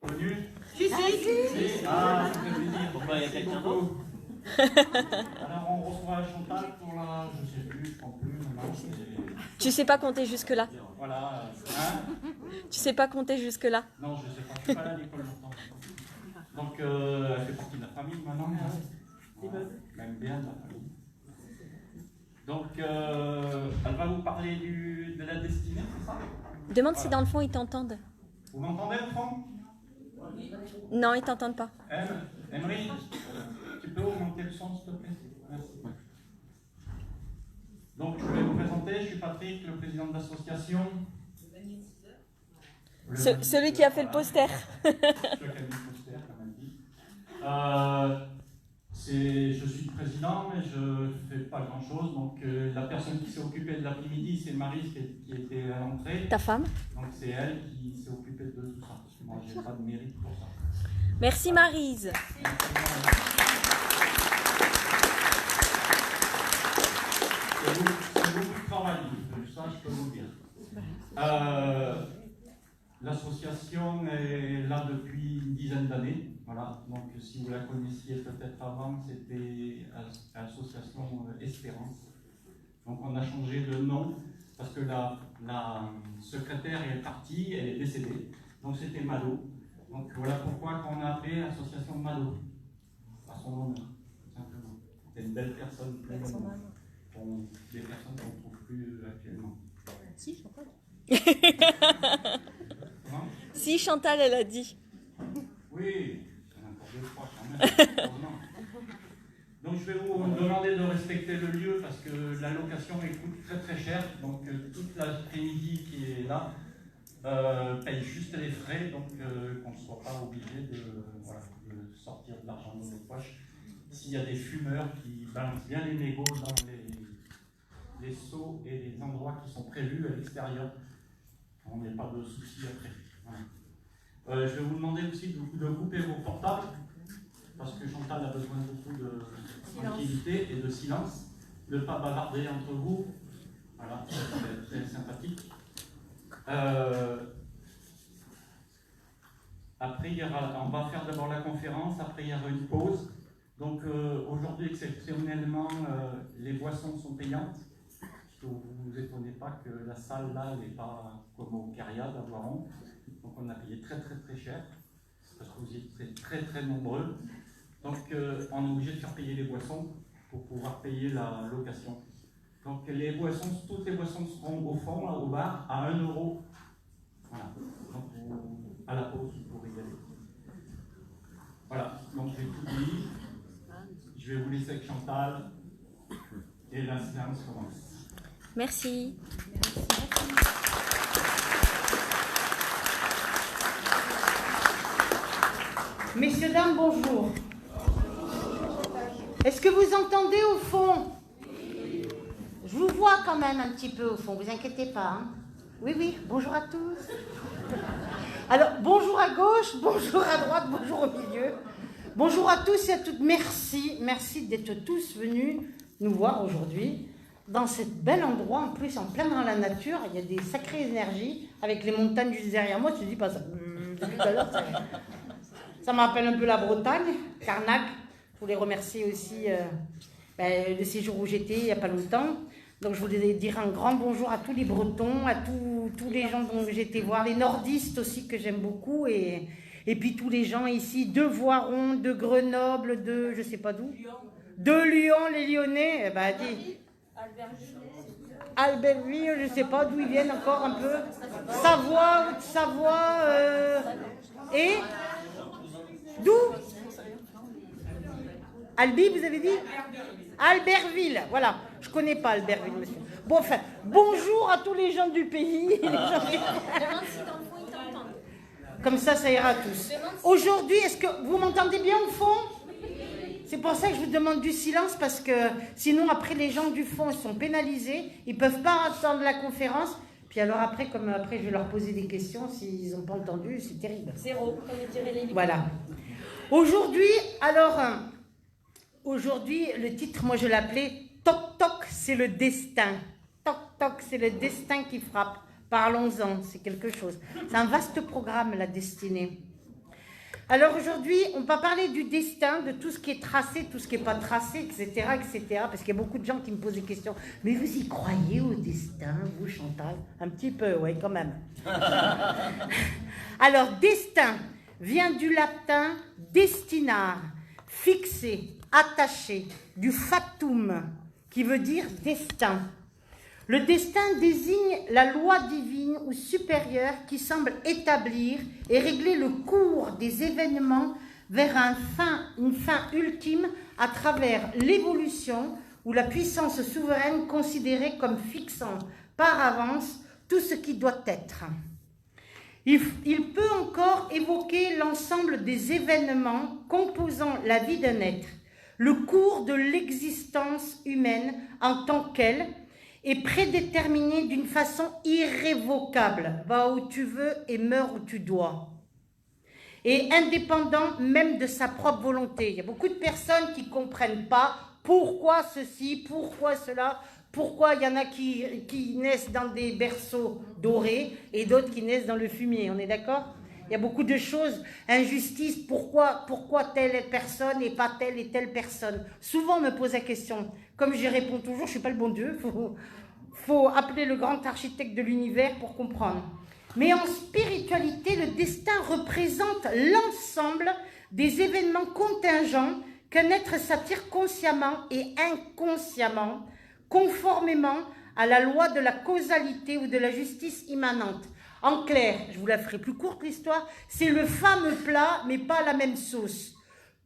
Connu? Si. Ah, ça fait plaisir. Pourquoi il y a quelqu'un d'autre? Alors, on reçoit Chantal pour la... Je sais plus, je comprends plus. Non, Tu sais pas compter jusque-là. voilà. Hein? Tu sais pas compter jusque-là. Non, je sais pas. Je suis pas allé à l'école longtemps. Donc, elle fait partie de la famille maintenant. Voilà. Même bien de la famille. Donc, elle va vous parler de la destinée, c'est ça? Demande si dans le fond ils t'entendent. Vous m'entendez au fond? Non, ils t'entendent pas. Emery, tu peux augmenter le son, s'il te plaît? Merci. Donc, je vais vous présenter. Je suis Patrick, le président de l'association. Celui qui a fait le poster. Celui qui a fait le poster, comme elle dit. Je suis le président, mais je ne fais pas grand-chose. Donc, la personne qui s'est occupée de l'après-midi, c'est Marie qui était à l'entrée. Ta femme. Donc, c'est elle qui s'est occupée de tout ça. Moi, je n'ai pas de mérite pour ça. Merci Maryse. C'est beaucoup de travail, ça je peux vous dire. L'association est là depuis une dizaine d'années. Voilà. Donc si vous la connaissiez peut-être avant, c'était l'association Espérance. Donc on a changé de nom parce que la secrétaire est partie, elle est décédée. Donc c'était Malo. Donc voilà pourquoi on a appelé l'association Malo. À son honneur, tout simplement. C'est une belle personne. Des personnes qu'on ne trouve plus actuellement. Si, Chantal. Si, Chantal, elle a dit. Oui, c'est encore deux fois quand même. Donc je vais vous demander de respecter le lieu parce que la location coûte très très cher. Donc toute l'après-midi qui est là paye juste les frais, donc qu'on ne soit pas obligé de sortir de l'argent de nos poches. S'il y a des fumeurs qui balancent bien les mégots dans les seaux et les endroits qui sont prévus à l'extérieur, on n'a pas de soucis après. Voilà. Je vais vous demander aussi de couper vos portables, parce que Chantal a besoin de beaucoup de tranquillité et de silence, de ne pas bavarder entre vous. Voilà, c'est très sympathique. Après, on va faire d'abord la conférence, après il y aura une pause. Donc aujourd'hui, exceptionnellement, les boissons sont payantes. Vous ne vous étonnez pas que la salle là n'est pas comme au Cariade à Voiron. Donc on a payé très très très cher, parce que vous êtes très très nombreux. Donc on est obligé de faire payer les boissons pour pouvoir payer la location. Donc les boissons, toutes les boissons seront au fond, là, au bar, à 1 €. Voilà. Donc à la pause, vous pourrez y aller. Voilà, donc j'ai tout dit. Je vais vous laisser avec Chantal et la séance commence. Merci. Messieurs, dames, bonjour. Est-ce que vous entendez au fond? Je vous vois quand même un petit peu au fond, vous inquiétez pas. Hein? Oui, bonjour à tous. Alors, bonjour à gauche, bonjour à droite, bonjour au milieu. Bonjour à tous et à toutes, merci d'être tous venus nous voir aujourd'hui dans ce bel endroit, en plus en plein dans la nature. Il y a des sacrées énergies avec les montagnes juste derrière moi. Je ne dis pas ça. Depuis tout à l'heure, ça me rappelle un peu la Bretagne, Carnac. Je voulais remercier aussi le séjour où j'étais il n'y a pas longtemps. Donc je voulais dire un grand bonjour à tous les Bretons, à tous les gens dont j'ai été voir, les nordistes aussi que j'aime beaucoup, et puis tous les gens ici de Voiron, de Grenoble, de je sais pas d'où, de Lyon, les Lyonnais, dis. Albertville, je sais pas d'où ils viennent encore un peu, Savoie, Haute-Savoie, et d'où? Albi, vous avez dit? Albertville, voilà. Je connais pas Albertville, monsieur. Bon, enfin, bonjour à tous les gens du pays. Les gens du... Comme ça ira tous. Aujourd'hui, est-ce que vous m'entendez bien au fond? C'est pour ça que je vous demande du silence, parce que sinon, après, les gens du fond, ils sont pénalisés. Ils ne peuvent pas entendre la conférence. Puis alors après, comme après, je vais leur poser des questions, s'ils n'ont pas entendu, c'est terrible. Zéro, comme dirait les... Voilà. Aujourd'hui, aujourd'hui, le titre, moi, je l'appelais « Toc toc, c'est le destin ». Toc toc, c'est le destin qui frappe. Parlons-en, c'est quelque chose. C'est un vaste programme, la destinée. Alors aujourd'hui, on va parler du destin, de tout ce qui est tracé, tout ce qui n'est pas tracé, etc., etc. Parce qu'il y a beaucoup de gens qui me posent des questions. Mais vous y croyez au destin, vous, Chantal? Un petit peu, oui, quand même. Alors, destin vient du latin destinar, fixé, attaché, du fatum, qui veut dire destin. Le destin désigne la loi divine ou supérieure qui semble établir et régler le cours des événements vers une fin ultime à travers l'évolution ou la puissance souveraine considérée comme fixant par avance tout ce qui doit être. Il peut encore évoquer l'ensemble des événements composant la vie d'un être, le cours de l'existence humaine en tant qu'elle, est prédéterminé d'une façon irrévocable. Va où tu veux et meurs où tu dois. Et indépendant même de sa propre volonté. Il y a beaucoup de personnes qui ne comprennent pas pourquoi ceci, pourquoi cela, pourquoi il y en a qui naissent dans des berceaux dorés et d'autres qui naissent dans le fumier. On est d'accord ? Il y a beaucoup de choses, injustice, pourquoi telle personne et pas telle et telle personne. Souvent on me pose la question, comme j'y réponds toujours, je ne suis pas le bon Dieu, faut appeler le grand architecte de l'univers pour comprendre. Mais en spiritualité, le destin représente l'ensemble des événements contingents qu'un être s'attire consciemment et inconsciemment, conformément à la loi de la causalité ou de la justice immanente. En clair, je vous la ferai plus courte l'histoire, c'est le fameux plat, mais pas la même sauce.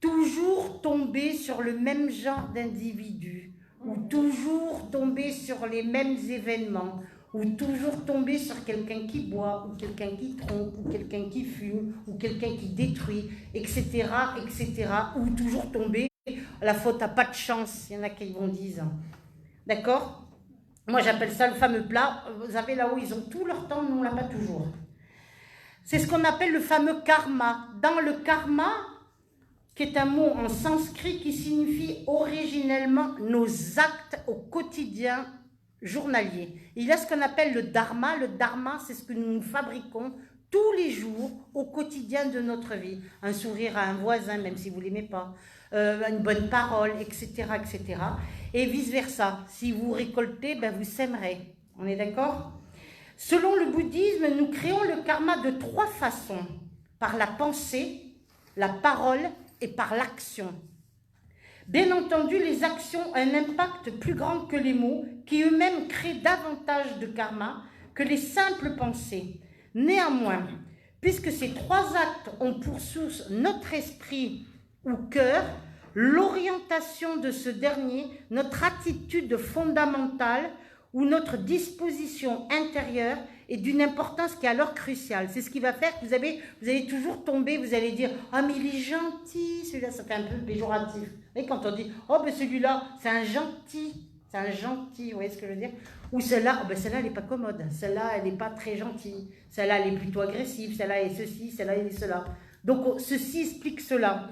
Toujours tomber sur le même genre d'individu, ou toujours tomber sur les mêmes événements, ou toujours tomber sur quelqu'un qui boit, ou quelqu'un qui trompe, ou quelqu'un qui fume, ou quelqu'un qui détruit, etc., etc., ou toujours tomber, la faute n'a pas de chance, il y en a qui vont dire. D'accord ? Moi, j'appelle ça le fameux plat. Vous savez, là-haut, ils ont tout leur temps, nous, on ne l'a pas toujours. C'est ce qu'on appelle le fameux karma. Dans le karma, qui est un mot en sanskrit qui signifie originellement nos actes au quotidien journalier. Il y a ce qu'on appelle le dharma. Le dharma, c'est ce que nous fabriquons tous les jours au quotidien de notre vie. Un sourire à un voisin, même si vous ne l'aimez pas. Une bonne parole, etc., etc. Et vice-versa. Si vous récoltez, ben vous sèmerez. On est d'accord ? Selon le bouddhisme, nous créons le karma de 3 façons. Par la pensée, la parole et par l'action. Bien entendu, les actions ont un impact plus grand que les mots, qui eux-mêmes créent davantage de karma que les simples pensées. Néanmoins, puisque ces 3 actes ont pour source notre esprit ou cœur, l'orientation de ce dernier, notre attitude fondamentale ou notre disposition intérieure est d'une importance qui est alors cruciale. C'est ce qui va faire que vous allez toujours tomber, vous allez dire « Ah, mais il est gentil, celui-là, ça fait un peu péjoratif. » Vous voyez, quand on dit « Oh, ben celui-là, c'est un gentil, vous voyez ce que je veux dire ? Ou celle-là, oh, ben celle-là, elle n'est pas commode, celle-là, elle n'est pas très gentille, celle-là, elle est plutôt agressive, celle-là est ceci, celle-là est cela. » Donc, ceci explique cela.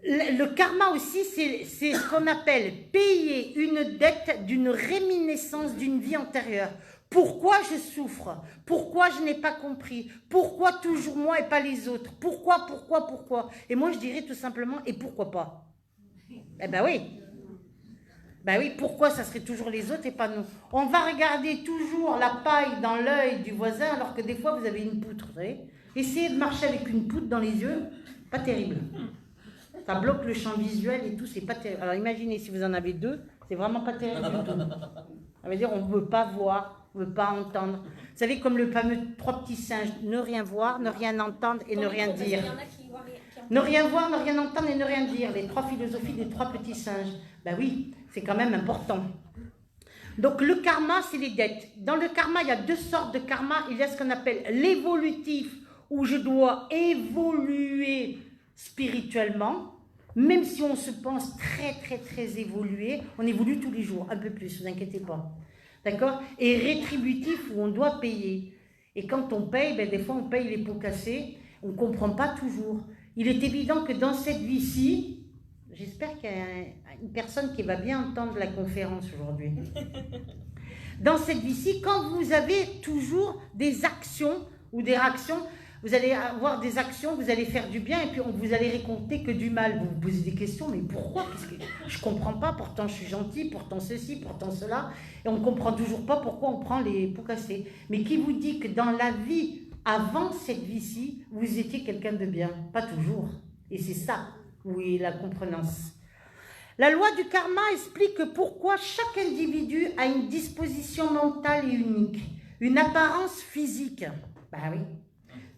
Le karma aussi, c'est ce qu'on appelle payer une dette d'une réminiscence d'une vie antérieure. Pourquoi je souffre? Pourquoi je n'ai pas compris? Pourquoi toujours moi et pas les autres? Pourquoi? Et moi, je dirais tout simplement, et pourquoi pas? Eh ben oui. Ben oui, pourquoi ça serait toujours les autres et pas nous? On va regarder toujours la paille dans l'œil du voisin alors que des fois, vous avez une poutre, vous savez. Essayez de marcher avec une poutre dans les yeux, pas terrible. Ça bloque le champ visuel et tout, c'est pas terrible. Alors imaginez si vous en avez 2, c'est vraiment pas terrible du tout. Ça veut dire on ne veut pas voir, on ne veut pas entendre. Vous savez, comme le fameux 3 petits singes, ne rien voir, ne rien entendre et ne rien dire. Ne rien voir, ne rien entendre et ne rien dire. Les 3 philosophies des 3 petits singes. Ben oui, c'est quand même important. Donc le karma, c'est les dettes. Dans le karma, il y a 2 sortes de karma. Il y a ce qu'on appelle l'évolutif, où je dois évoluer spirituellement, même si on se pense très évolué, on évolue tous les jours, un peu plus, ne vous inquiétez pas. D'accord? Et rétributif, où on doit payer. Et quand on paye, ben, des fois on paye les pots cassés, on ne comprend pas toujours. Il est évident que dans cette vie-ci, j'espère qu'il y a une personne qui va bien entendre la conférence aujourd'hui. Dans cette vie-ci, quand vous avez toujours des actions ou des réactions, Vous allez avoir des actions, vous allez faire du bien et puis vous allez raconter que du mal. Vous vous posez des questions, mais pourquoi? Parce que je ne comprends pas, pourtant je suis gentil, pourtant ceci, pourtant cela. Et on ne comprend toujours pas pourquoi on prend les pots cassés. Mais qui vous dit que dans la vie, avant cette vie-ci, vous étiez quelqu'un de bien? Pas toujours. Et c'est ça, oui, la comprenance. La loi du karma explique pourquoi chaque individu a une disposition mentale et unique, une apparence physique. Ben oui.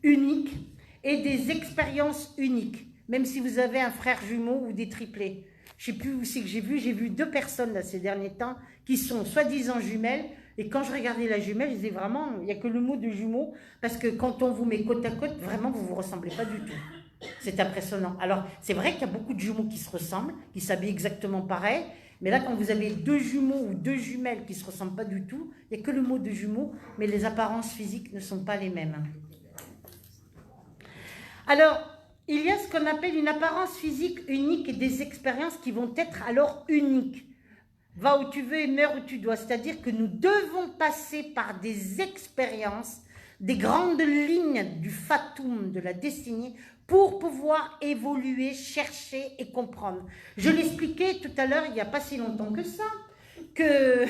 Unique et des expériences uniques, même si vous avez un frère jumeau ou des triplés. Je ne sais plus où c'est que j'ai vu 2 personnes là, ces derniers temps qui sont soi-disant jumelles, et quand je regardais la jumelle, je disais vraiment, il n'y a que le mot de jumeau, parce que quand on vous met côte à côte, vraiment vous ne vous ressemblez pas du tout. C'est impressionnant. Alors c'est vrai qu'il y a beaucoup de jumeaux qui se ressemblent, qui s'habillent exactement pareil, mais là quand vous avez 2 jumeaux ou 2 jumelles qui ne se ressemblent pas du tout, il n'y a que le mot de jumeau, mais les apparences physiques ne sont pas les mêmes. Alors, il y a ce qu'on appelle une apparence physique unique et des expériences qui vont être alors uniques. Va où tu veux et meurs où tu dois. C'est-à-dire que nous devons passer par des expériences, des grandes lignes du fatum, de la destinée, pour pouvoir évoluer, chercher et comprendre. Je l'expliquais tout à l'heure, il n'y a pas si longtemps que ça, que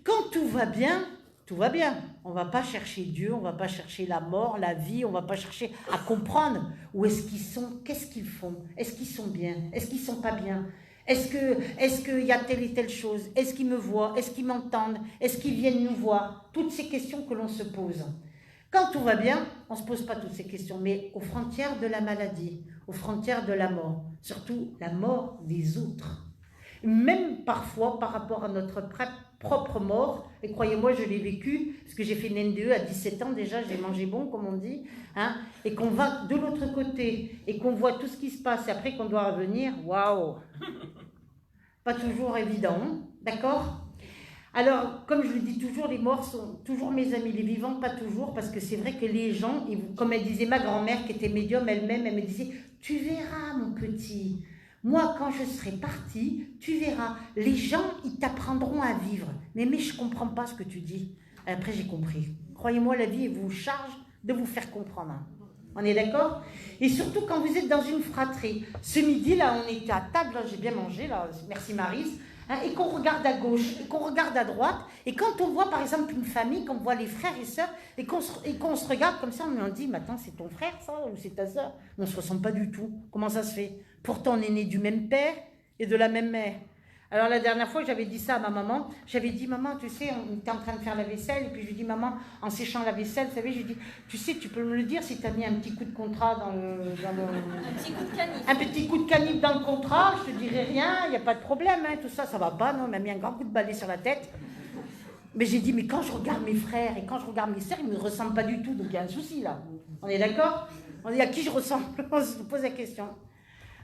quand tout va bien, tout va bien. On ne va pas chercher Dieu, on ne va pas chercher la mort, la vie, on ne va pas chercher à comprendre où est-ce qu'ils sont, qu'est-ce qu'ils font, est-ce qu'ils sont bien, est-ce qu'ils ne sont pas bien, est-ce qu'il y a telle et telle chose, est-ce qu'ils me voient, est-ce qu'ils m'entendent, est-ce qu'ils viennent nous voir, toutes ces questions que l'on se pose. Quand tout va bien, on ne se pose pas toutes ces questions, mais aux frontières de la maladie, aux frontières de la mort, surtout la mort des autres. Même parfois par rapport à notre propre mort, et croyez-moi, je l'ai vécu, parce que j'ai fait une NDE à 17 ans déjà, j'ai mangé bon, comme on dit, hein, et qu'on va de l'autre côté, et qu'on voit tout ce qui se passe, et après qu'on doit revenir, waouh, pas toujours évident, hein, d'accord? Alors, comme je le dis toujours, les morts sont toujours mes amis, les vivants, pas toujours, parce que c'est vrai que les gens, comme elle disait ma grand-mère, qui était médium elle-même, elle me disait, tu verras mon petit, moi, quand je serai partie, tu verras, les gens, ils t'apprendront à vivre. Mais je ne comprends pas ce que tu dis. Après, j'ai compris. Croyez-moi, la vie vous charge de vous faire comprendre. On est d'accord? Et surtout quand vous êtes dans une fratrie. Ce midi, là, on était à table, là, j'ai bien mangé, là, merci Maryse, hein, et qu'on regarde à gauche, et qu'on regarde à droite, et quand on voit, par exemple, une famille, qu'on voit les frères et sœurs, et qu'on se regarde comme ça, on dit, mais attends, c'est ton frère, ça, ou c'est ta sœur? On ne se ressemble pas du tout. Comment ça se fait? Pourtant, on est né du même père et de la même mère. Alors, la dernière fois, j'avais dit ça à ma maman. J'avais dit, maman, tu sais, on était en train de faire la vaisselle. Et puis, je lui dis, maman, en séchant la vaisselle, vous savez, je lui dis, tu sais, tu peux me le dire si tu as mis un petit coup de contrat dans le... Un petit coup de canif. Un petit coup de canif dans le contrat, je te dirai rien, il n'y a pas de problème, hein, tout ça, ça va pas, non, il m'a mis un grand coup de balai sur la tête. Mais j'ai dit, mais quand je regarde mes frères et quand je regarde mes sœurs, ils ne me ressemblent pas du tout, donc il y a un souci, là. On est d'accord? On dit, à qui je ressemble? On se pose la question.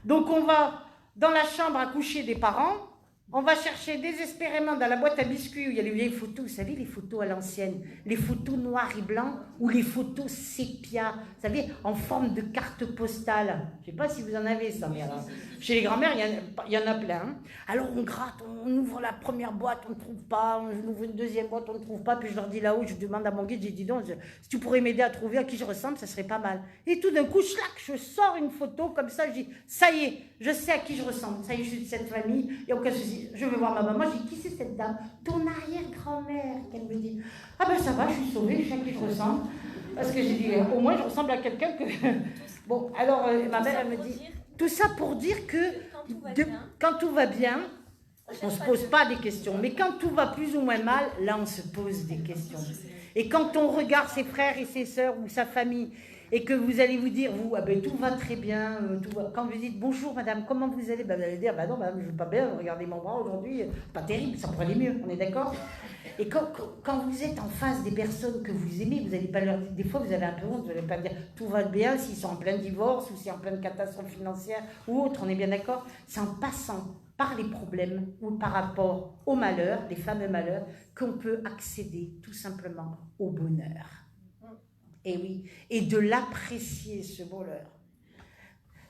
Donc, on va dans la chambre à coucher des parents, on va chercher désespérément dans la boîte à biscuits où il y a les vieilles photos, vous savez, les photos à l'ancienne, les photos noires et blancs ou les photos sépia, vous savez, en forme de carte postale. Je ne sais pas si vous en avez ça, mais alors, chez les grands-mères, il y en a plein. Hein. Alors on gratte, on ouvre la première boîte, on ne trouve pas, on ouvre une deuxième boîte, on ne trouve pas, puis je leur dis là-haut, je demande à mon guide, j'ai dit donc, si tu pourrais m'aider à trouver à qui je ressemble, ça serait pas mal. Et tout d'un coup, je sors une photo comme ça, je dis, ça y est, je sais à qui je ressemble, ça y est, je suis de cette famille, il n'y a aucun souci. Je vais voir ma maman, je dis, qui c'est cette dame? Ton arrière-grand-mère, qu'elle me dit. Ah ben ça va, je suis sauvée, je sais à qui je ressemble. Parce que j'ai dit, au moins je ressemble à quelqu'un que... Bon, alors ma mère, elle me dit, tout ça pour dire que quand tout va bien, on ne se pose pas des questions. Mais quand tout va plus ou moins mal, là on se pose des questions. Et quand on regarde ses frères et ses sœurs ou sa famille, et que vous allez vous dire, vous, ah ben, tout va très bien, quand vous dites bonjour madame, comment vous allez, ben, vous allez dire, ben non madame, je ne vais pas bien, regardez mon bras aujourd'hui, pas terrible, ça pourrait aller mieux, on est d'accord? Et quand vous êtes en face des personnes que vous aimez, vous n'allez pas leur dire, des fois vous avez un peu honte, vous n'allez pas dire tout va bien s'ils sont en plein divorce ou s'ils sont en pleine catastrophe financière ou autre, on est bien d'accord? C'est en passant par les problèmes ou par rapport au malheur, les fameux malheurs, qu'on peut accéder tout simplement au bonheur. Et oui, et de l'apprécier, ce bonheur.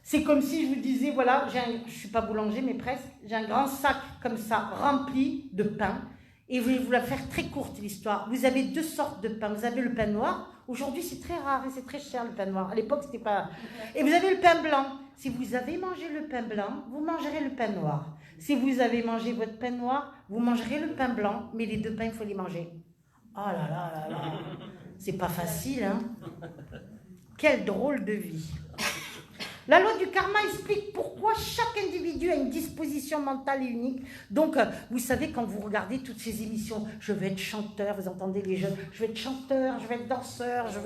C'est comme si je vous disais, voilà, je ne suis pas boulanger, mais presque, j'ai un grand sac comme ça, rempli de pain, et je vais vous la faire très courte, l'histoire. Vous avez 2 sortes de pain. Vous avez le pain noir, Aujourd'hui, c'est très rare et c'est très cher le pain noir. À l'époque, c'était pas... Et vous avez le pain blanc. Si vous avez mangé le pain blanc, vous mangerez le pain noir. Si vous avez mangé votre pain noir, vous mangerez le pain blanc, mais les deux pains, il faut les manger. Oh là là là là. C'est pas facile, hein? Quelle drôle de vie. La loi du karma explique pourquoi chaque individu a une disposition mentale et unique. Donc, vous savez, quand vous regardez toutes ces émissions, je vais être chanteur, vous entendez les jeunes, je vais être chanteur, je vais être danseur, je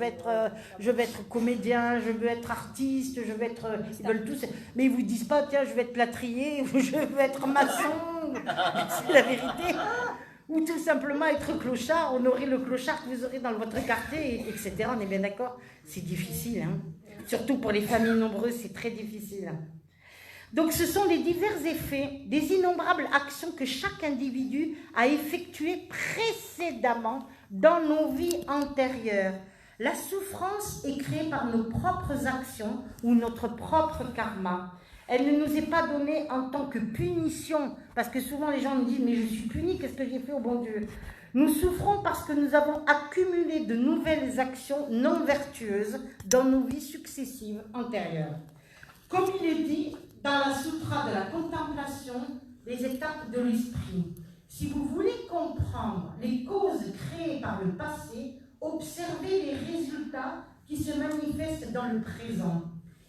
vais être comédien, je veux être artiste, je vais être... ils veulent tous... Mais ils ne vous disent pas, tiens, je vais être plâtrier, ou je vais être maçon. C'est la vérité. Ou tout simplement être clochard, honorer le clochard que vous aurez dans votre quartier, etc. On est bien d'accord? C'est difficile, hein? Surtout pour les familles nombreuses, c'est très difficile. Donc ce sont les divers effets des innombrables actions que chaque individu a effectuées précédemment dans nos vies antérieures. La souffrance est créée par nos propres actions ou notre propre karma. Elle ne nous est pas donnée en tant que punition, parce que souvent les gens me disent « mais je suis puni, qu'est-ce que j'ai fait au bon Dieu ?» Nous souffrons parce que nous avons accumulé de nouvelles actions non vertueuses dans nos vies successives antérieures. Comme il est dit dans la Sutra de la contemplation, les étapes de l'esprit. Si vous voulez comprendre les causes créées par le passé, observez les résultats qui se manifestent dans le présent.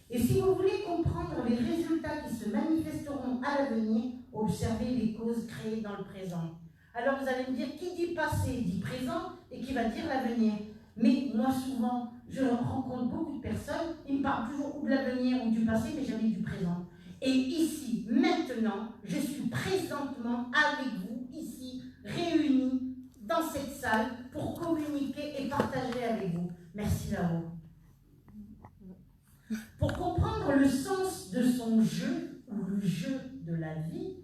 Et si vous voulez comprendre les résultats qui se manifesteront à l'avenir, observez les causes créées dans le présent. Alors vous allez me dire, qui dit passé dit présent et qui va dire l'avenir. Mais moi souvent, je rencontre beaucoup de personnes, ils me parlent toujours ou de l'avenir ou du passé, mais jamais du présent. Et ici, maintenant, je suis présentement avec vous, ici, réunis dans cette salle pour communiquer et partager avec vous. Merci là-haut. Pour comprendre le sens de son jeu, ou le jeu de la vie,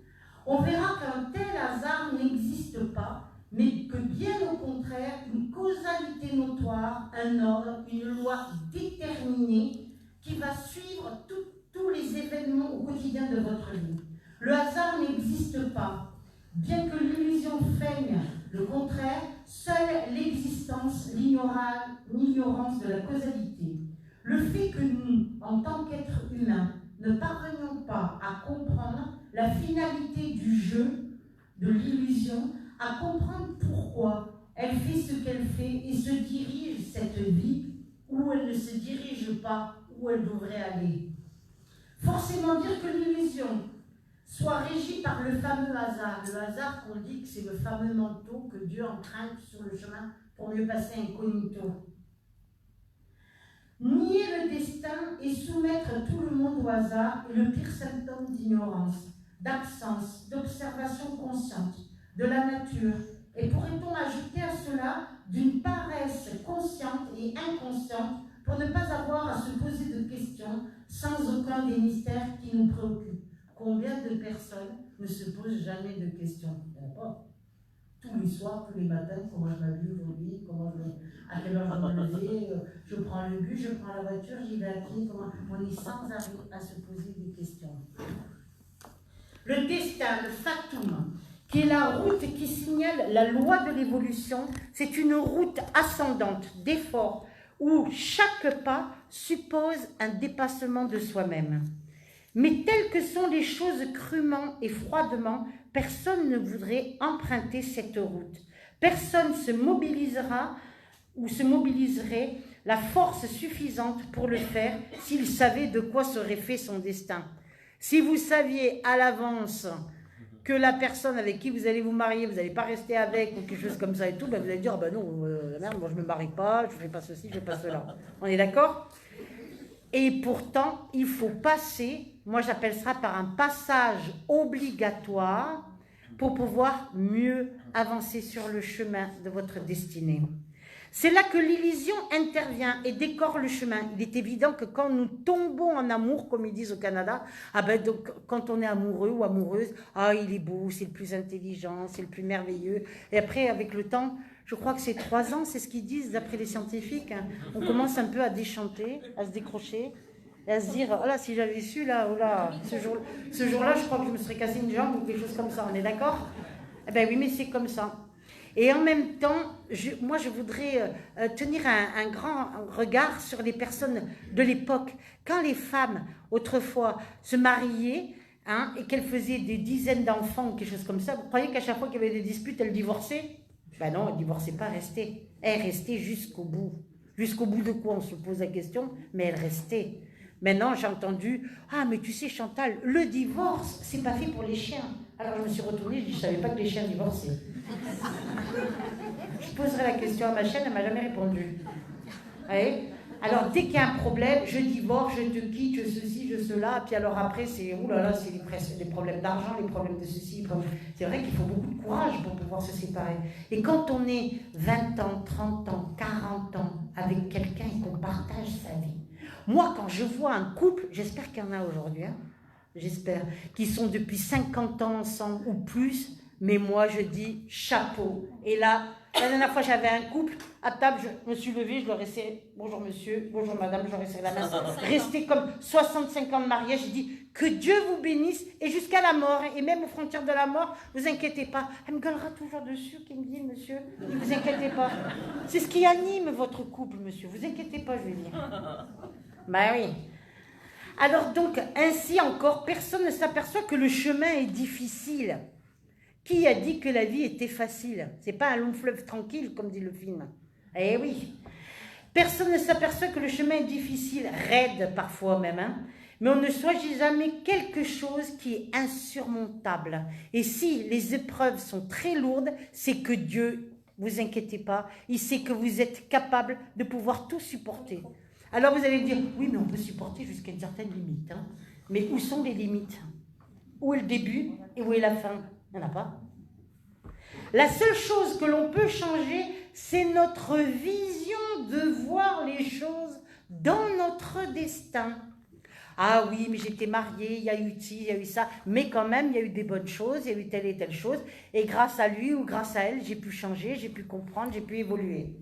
on verra qu'un tel hasard n'existe pas, mais que bien au contraire, une causalité notoire, un ordre, une loi déterminée qui va suivre tous les événements au quotidien de votre vie. Le hasard n'existe pas. Bien que l'illusion feigne le contraire, seule l'existence, l'ignorance de la causalité. Le fait que nous, en tant qu'êtres humains, ne parvenions pas à comprendre la finalité du jeu, de l'illusion, à comprendre pourquoi elle fait ce qu'elle fait et se dirige cette vie où elle ne se dirige pas où elle devrait aller. Forcément dire que l'illusion soit régie par le fameux hasard, le hasard qu'on dit que c'est le fameux manteau que Dieu emprunte sur le chemin pour mieux passer incognito. Nier le destin et soumettre tout le monde au hasard est le pire symptôme d'ignorance, d'absence, d'observation consciente de la nature. Et pourrait-on ajouter à cela d'une paresse consciente et inconsciente pour ne pas avoir à se poser de questions sans aucun des mystères qui nous préoccupent? Combien de personnes ne se posent jamais de questions? Tous les soirs, tous les matins, comment je m'habille aujourd'hui, à quelle heure je vais me lever, je prends le bus, je prends la voiture, j'y vais à pied, on est sans arrêt à se poser des questions. Le destin, le fatum, qui est la route qui signale la loi de l'évolution, c'est une route ascendante d'effort où chaque pas suppose un dépassement de soi-même. Mais telles que sont les choses crûment et froidement, personne ne voudrait emprunter cette route. Personne se mobilisera ou se mobiliserait la force suffisante pour le faire s'il savait de quoi serait fait son destin. Si vous saviez à l'avance que la personne avec qui vous allez vous marier, vous n'allez pas rester avec ou quelque chose comme ça et tout, ben vous allez dire, ben non, la merde, moi je ne me marie pas, je ne fais pas ceci, je ne fais pas cela. On est d'accord? Et pourtant, il faut passer, moi j'appelle ça par un passage obligatoire pour pouvoir mieux avancer sur le chemin de votre destinée. C'est là que l'illusion intervient et décore le chemin. Il est évident que quand nous tombons en amour, comme ils disent au Canada, donc, quand on est amoureux ou amoureuse, il est beau, c'est le plus intelligent, c'est le plus merveilleux. Et après, avec le temps, je crois que c'est 3 ans, c'est ce qu'ils disent d'après les scientifiques, hein, on commence un peu à déchanter, à se décrocher, et à se dire, oh là, si j'avais su, ce jour-là, je crois que je me serais cassé une jambe ou quelque chose comme ça, on est d'accord? Eh bien oui, mais c'est comme ça. Et en même temps, moi, je voudrais tenir un grand regard sur les personnes de l'époque. Quand les femmes, autrefois, se mariaient, hein, et qu'elles faisaient des dizaines d'enfants ou quelque chose comme ça, vous croyez qu'à chaque fois qu'il y avait des disputes, elles divorçaient? Ben non, elles ne divorçaient pas, elles restaient. Elles restaient jusqu'au bout. Jusqu'au bout de quoi, on se pose la question, mais elles restaient. Maintenant, j'ai entendu, ah, mais tu sais, Chantal, le divorce, c'est pas fait pour les chiens. Alors je me suis retournée, je dis, je savais pas que les chiens divorçaient. Je poserai la question à ma chienne, elle m'a jamais répondu. Ouais. Alors, dès qu'il y a un problème, je divorce, je te quitte, je ceci, je cela, puis alors après, c'est, oulala, c'est les problèmes d'argent, les problèmes de ceci. C'est vrai qu'il faut beaucoup de courage pour pouvoir se séparer. Et quand on est 20 ans, 30 ans, 40 ans avec quelqu'un et qu'on partage sa vie, moi, quand je vois un couple, j'espère qu'il y en a aujourd'hui, hein, j'espère, qui sont depuis 50 ans ensemble ou plus, mais moi, je dis chapeau. Et là, la dernière fois, j'avais un couple, à table, je me suis levée, je leur ai serré, bonjour monsieur, bonjour madame, je leur ai serré la main. Resté comme 65 ans de mariage, j'ai dit, que Dieu vous bénisse, et jusqu'à la mort, et même aux frontières de la mort, vous inquiétez pas. Elle me gueulera toujours dessus, qui me dit, monsieur, ne vous inquiétez pas. C'est ce qui anime votre couple, monsieur, vous inquiétez pas, je vais dire. Ben oui. Alors donc, ainsi encore, personne ne s'aperçoit que le chemin est difficile. Qui a dit que la vie était facile? C'est pas un long fleuve tranquille, comme dit le film. Eh oui. Personne ne s'aperçoit que le chemin est difficile, raide parfois même, hein? Mais on ne choisit jamais quelque chose qui est insurmontable. Et si les épreuves sont très lourdes, c'est que Dieu, vous inquiétez pas, il sait que vous êtes capable de pouvoir tout supporter. Alors vous allez dire, oui, mais on peut supporter jusqu'à une certaine limite. Hein. Mais où sont les limites? Où est le début et où est la fin? Il n'y en a pas. La seule chose que l'on peut changer, c'est notre vision de voir les choses dans notre destin. Ah oui, mais j'étais mariée, il y a eu ci, il y a eu ça, mais quand même, il y a eu des bonnes choses, il y a eu telle et telle chose, et grâce à lui ou grâce à elle, j'ai pu changer, j'ai pu comprendre, j'ai pu évoluer.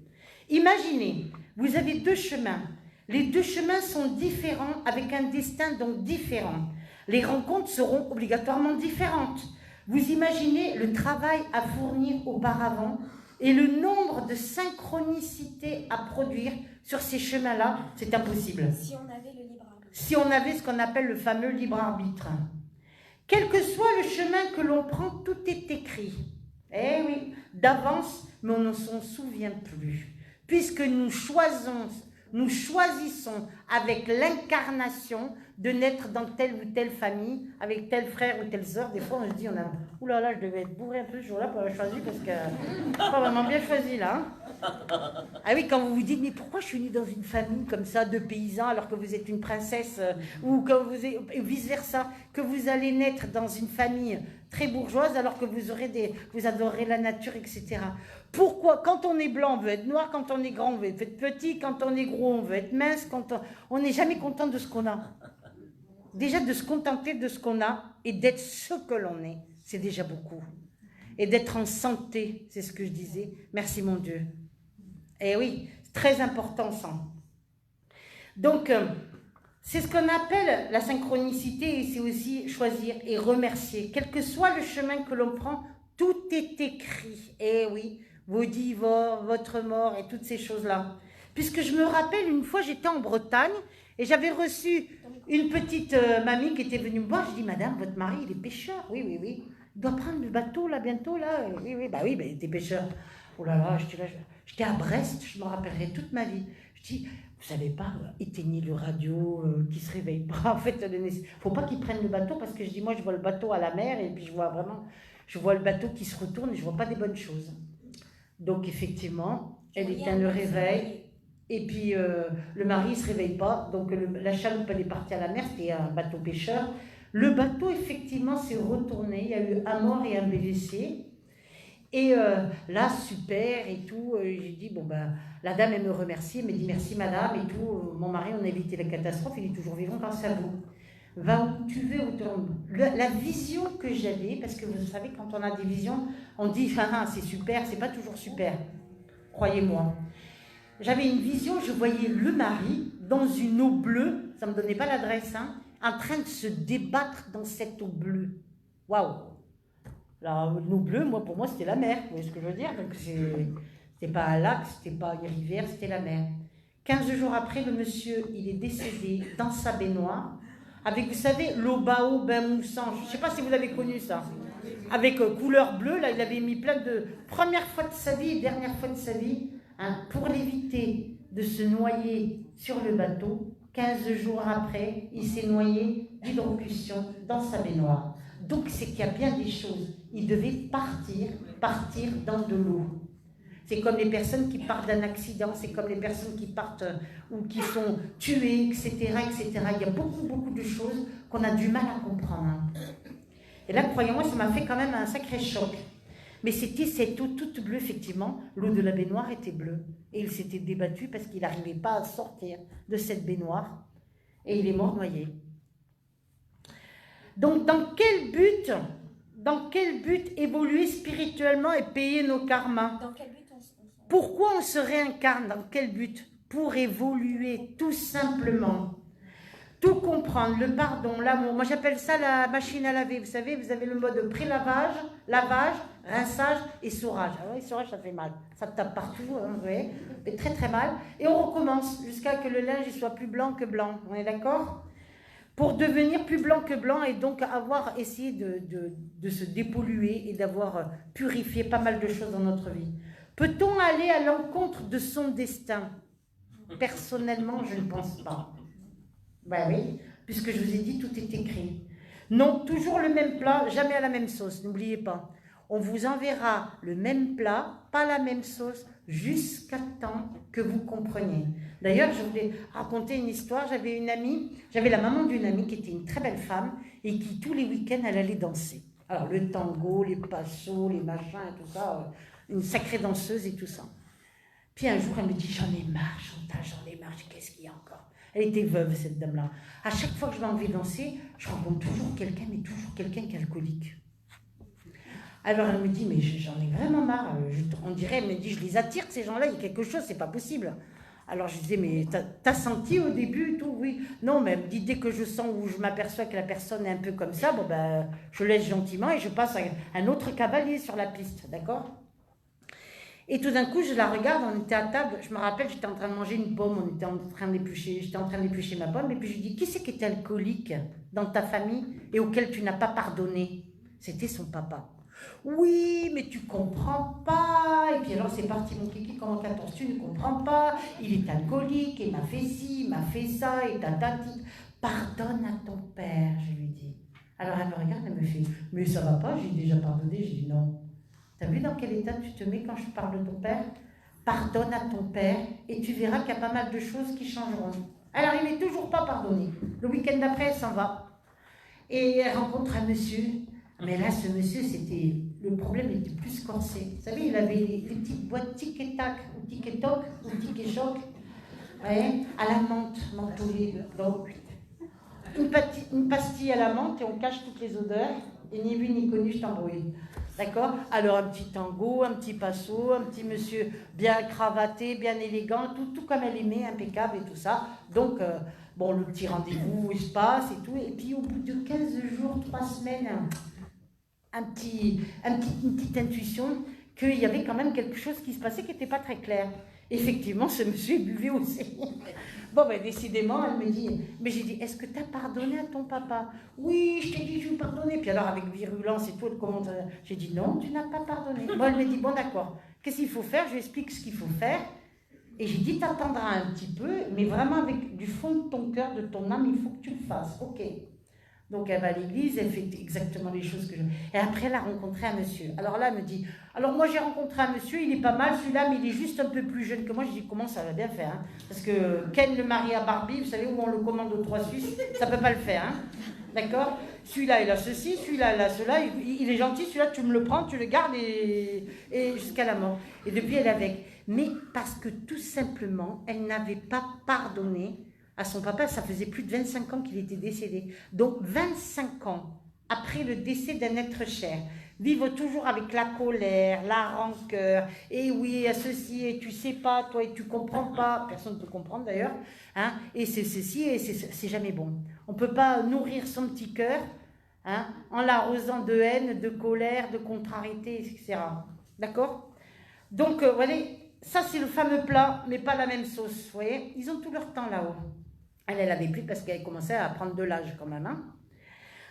Imaginez, vous avez deux chemins. Les deux chemins sont différents, avec un destin donc différent. Les rencontres seront obligatoirement différentes. Vous imaginez le travail à fournir auparavant et le nombre de synchronicités à produire sur ces chemins-là, c'est impossible. Si on avait le libre arbitre. Si on avait ce qu'on appelle le fameux libre arbitre. Quel que soit le chemin que l'on prend, tout est écrit. Eh oui, d'avance, mais on ne s'en souvient plus. Puisque nous choisissons avec l'incarnation de naître dans telle ou telle famille, avec tel frère ou telle sœur. Des fois, on se dit, oulala, là là, je devais être bourré un peu ce jour-là pour avoir choisi, parce que pas vraiment bien choisi, là. Hein. Ah oui, quand vous vous dites, mais pourquoi je suis née dans une famille comme ça, de paysans, alors que vous êtes une princesse, ou que vous êtes, vice-versa, que vous allez naître dans une famille très bourgeoise, alors que vous adorez la nature, etc. Pourquoi? Quand on est blanc, on veut être noir, quand on est grand, on veut être petit, quand on est gros, on veut être mince, on n'est jamais content de ce qu'on a. Déjà, de se contenter de ce qu'on a et d'être ce que l'on est, c'est déjà beaucoup. Et d'être en santé, c'est ce que je disais. Merci mon Dieu. Eh oui, c'est très important ça. Donc, c'est ce qu'on appelle la synchronicité et c'est aussi choisir et remercier. Quel que soit le chemin que l'on prend, tout est écrit. Eh oui, vos divorces, votre mort et toutes ces choses-là. Puisque je me rappelle, une fois, j'étais en Bretagne et j'avais reçu une petite mamie qui était venue me voir. Je dis, madame, votre mari, il est pêcheur. Oui, oui, oui. Il doit prendre le bateau, là, bientôt, là. Oui, oui, bah oui, bah, il était pêcheur. Oh là là, j'étais à Brest, je me rappellerai toute ma vie. Je dis, vous savez pas, éteignez le radio, qui se réveille pas. En fait, faut pas qu'il prenne le bateau parce que je dis, moi, je vois le bateau à la mer et puis je vois le bateau qui se retourne et je vois pas des bonnes choses. Donc, effectivement, elle éteint le réveil. Et puis, le mari ne se réveille pas. Donc, la chaloupe, elle est partie à la mer. C'était un bateau pêcheur. Le bateau, effectivement, s'est retourné. Il y a eu un mort et un blessé. Et là, super et tout. J'ai dit, bon, ben, la dame, elle me remercie. Elle me dit, merci, madame, et tout. Mon mari, on a évité la catastrophe. Il est toujours vivant grâce à vous. Va où tu veux, où tu veux. La vision que j'avais, parce que vous savez, quand on a des visions, on dit, ah, c'est super. C'est pas toujours super. Croyez-moi. J'avais une vision, je voyais le mari dans une eau bleue, ça ne me donnait pas l'adresse, hein, en train de se débattre dans cette eau bleue. Waouh! Alors, l'eau bleue, moi, pour moi, c'était la mer, vous voyez ce que je veux dire? Donc, c'était pas un lac, c'était pas une rivière, c'était la mer. 15 jours après, le monsieur, il est décédé dans sa baignoire, avec, vous savez, l'eau bao, bain moussant. Je ne sais pas si vous avez connu ça. Avec couleur bleue, là, il avait mis plein de... Première fois de sa vie et dernière fois de sa vie, hein, pour l'éviter de se noyer sur le bateau, 15 jours après, il s'est noyé d'hydrocution dans sa baignoire. Donc, c'est qu'il y a bien des choses. Il devait partir dans de l'eau. C'est comme les personnes qui partent d'un accident, c'est comme les personnes qui partent ou qui sont tuées, etc., etc. Il y a beaucoup de choses qu'on a du mal à comprendre. Et là, croyez-moi, ça m'a fait quand même un sacré choc. Mais c'était cette eau toute bleue, effectivement. L'eau de la baignoire était bleue. Et il s'était débattu parce qu'il n'arrivait pas à sortir de cette baignoire. Et il est mort noyé. Donc, dans quel but évoluer spirituellement et payer nos karmas? Dans quel but Pourquoi on se réincarne? Dans quel but? Pour évoluer, tout simplement. Tout comprendre, le pardon, l'amour. Moi, j'appelle ça la machine à laver. Vous savez, vous avez le mode pré-lavage, lavage, rinçage et sourage. Ah oui, sourage, ça fait mal. Ça tape partout, hein, vous voyez, mais très très mal. Et on recommence jusqu'à que le linge soit plus blanc que blanc. On est d'accord? Pour devenir plus blanc que blanc et donc avoir essayé de se dépolluer et d'avoir purifié pas mal de choses dans notre vie. Peut-on aller à l'encontre de son destin? Personnellement, je ne pense pas. Ben oui, puisque je vous ai dit, tout est écrit. Non, toujours le même plat, jamais à la même sauce, n'oubliez pas. On vous enverra le même plat, pas la même sauce, jusqu'à temps que vous compreniez. D'ailleurs, je voulais raconter une histoire. J'avais la maman d'une amie qui était une très belle femme et qui, tous les week-ends, elle allait danser. Alors, le tango, les passos, les machins et tout ça, une sacrée danseuse et tout ça. Puis un jour, elle me dit, j'en ai marre, Chantal, j'en ai marre, qu'est-ce qu'il y a encore? Elle était veuve, cette dame-là. À chaque fois que je vais envie de danser, je rencontre toujours quelqu'un, mais toujours quelqu'un qui est alcoolique. Alors elle me dit, mais j'en ai vraiment marre. On dirait, elle me dit, je les attire, ces gens-là, il y a quelque chose, c'est pas possible. Alors je disais, mais t'as senti au début tout? Oui. Non, mais elle me dit, dès que je sens ou je m'aperçois que la personne est un peu comme ça, bon ben, je laisse gentiment et je passe à un autre cavalier sur la piste, d'accord? Et tout d'un coup, je la regarde, on était à table, je me rappelle, j'étais en train de manger une pomme, j'étais en train d'éplucher ma pomme, et puis je lui dis, qui c'est qui est alcoolique dans ta famille et auquel tu n'as pas pardonné? C'était son papa. Oui, mais tu comprends pas. Et puis alors c'est parti, mon kiki, comment 14, tu ne comprends pas, il est alcoolique, il m'a fait ci, il m'a fait ça, et tatati. Pardonne à ton père, je lui dis. Alors elle me regarde, elle me fait, mais ça va pas, j'ai déjà pardonné, j'ai dit non. T'as vu dans quel état tu te mets quand je parle de ton père? Pardonne à ton père et tu verras qu'il y a pas mal de choses qui changeront. Alors il n'est toujours pas pardonné. Le week-end d'après, elle s'en va. Et elle rencontre un monsieur. Mais là, ce monsieur, le problème était plus corsé. Vous savez, il avait les petites boîtes tic et tac, ou tic et toc, ou tic et choc, ouais, à la menthe, mentholée. Donc, une pastille à la menthe et on cache toutes les odeurs. Et ni vu ni connu, je t'embrouille. D'accord? Alors, un petit tango, un petit passo, un petit monsieur bien cravaté, bien élégant, tout comme elle aimait, impeccable et tout ça. Donc, bon, le petit rendez-vous, il se passe et tout. Et puis, au bout de 15 jours, 3 semaines, une petite intuition qu'il y avait quand même quelque chose qui se passait qui n'était pas très clair. Effectivement, ce monsieur buvait aussi. Bon, ben décidément, elle me dit, mais j'ai dit, est-ce que tu as pardonné à ton papa? Oui, je t'ai dit, je vais pardonner. Puis alors, avec virulence et tout, j'ai dit, non, tu n'as pas pardonné. Bon, elle me dit, bon, d'accord, qu'est-ce qu'il faut faire? Je lui explique ce qu'il faut faire. Et j'ai dit, t'attendras un petit peu, mais vraiment avec du fond de ton cœur, de ton âme, il faut que tu le fasses. Ok. Donc elle va à l'église, elle fait exactement les choses que je... Et après, elle a rencontré un monsieur. Alors là, elle me dit, alors moi j'ai rencontré un monsieur, il est pas mal celui-là, mais il est juste un peu plus jeune que moi. Je dis, comment ça va bien faire, hein? Parce que Ken le mari à Barbie, vous savez où on le commande aux 3 Suisses, ça peut pas le faire, hein? D'accord? Celui-là, il a ceci, celui-là, il a cela, il est gentil, celui-là, tu me le prends, tu le gardes et jusqu'à la mort. Et depuis, elle est avec. Mais parce que tout simplement, elle n'avait pas pardonné à son papa. Ça faisait plus de 25 ans qu'il était décédé. Donc 25 ans après le décès d'un être cher, vivre toujours avec la colère, la rancœur, et oui, à ceci, et tu sais pas, toi, et tu comprends pas, personne ne peut comprendre d'ailleurs, hein, et c'est ceci, et c'est jamais bon. On ne peut pas nourrir son petit cœur, hein, en l'arrosant de haine, de colère, de contrariété, etc. D'accord? Donc, voilà, ça c'est le fameux plat, mais pas la même sauce, vous voyez? Ils ont tout leur temps là-haut. Elle avait plus parce qu'elle commençait à prendre de l'âge quand même, hein.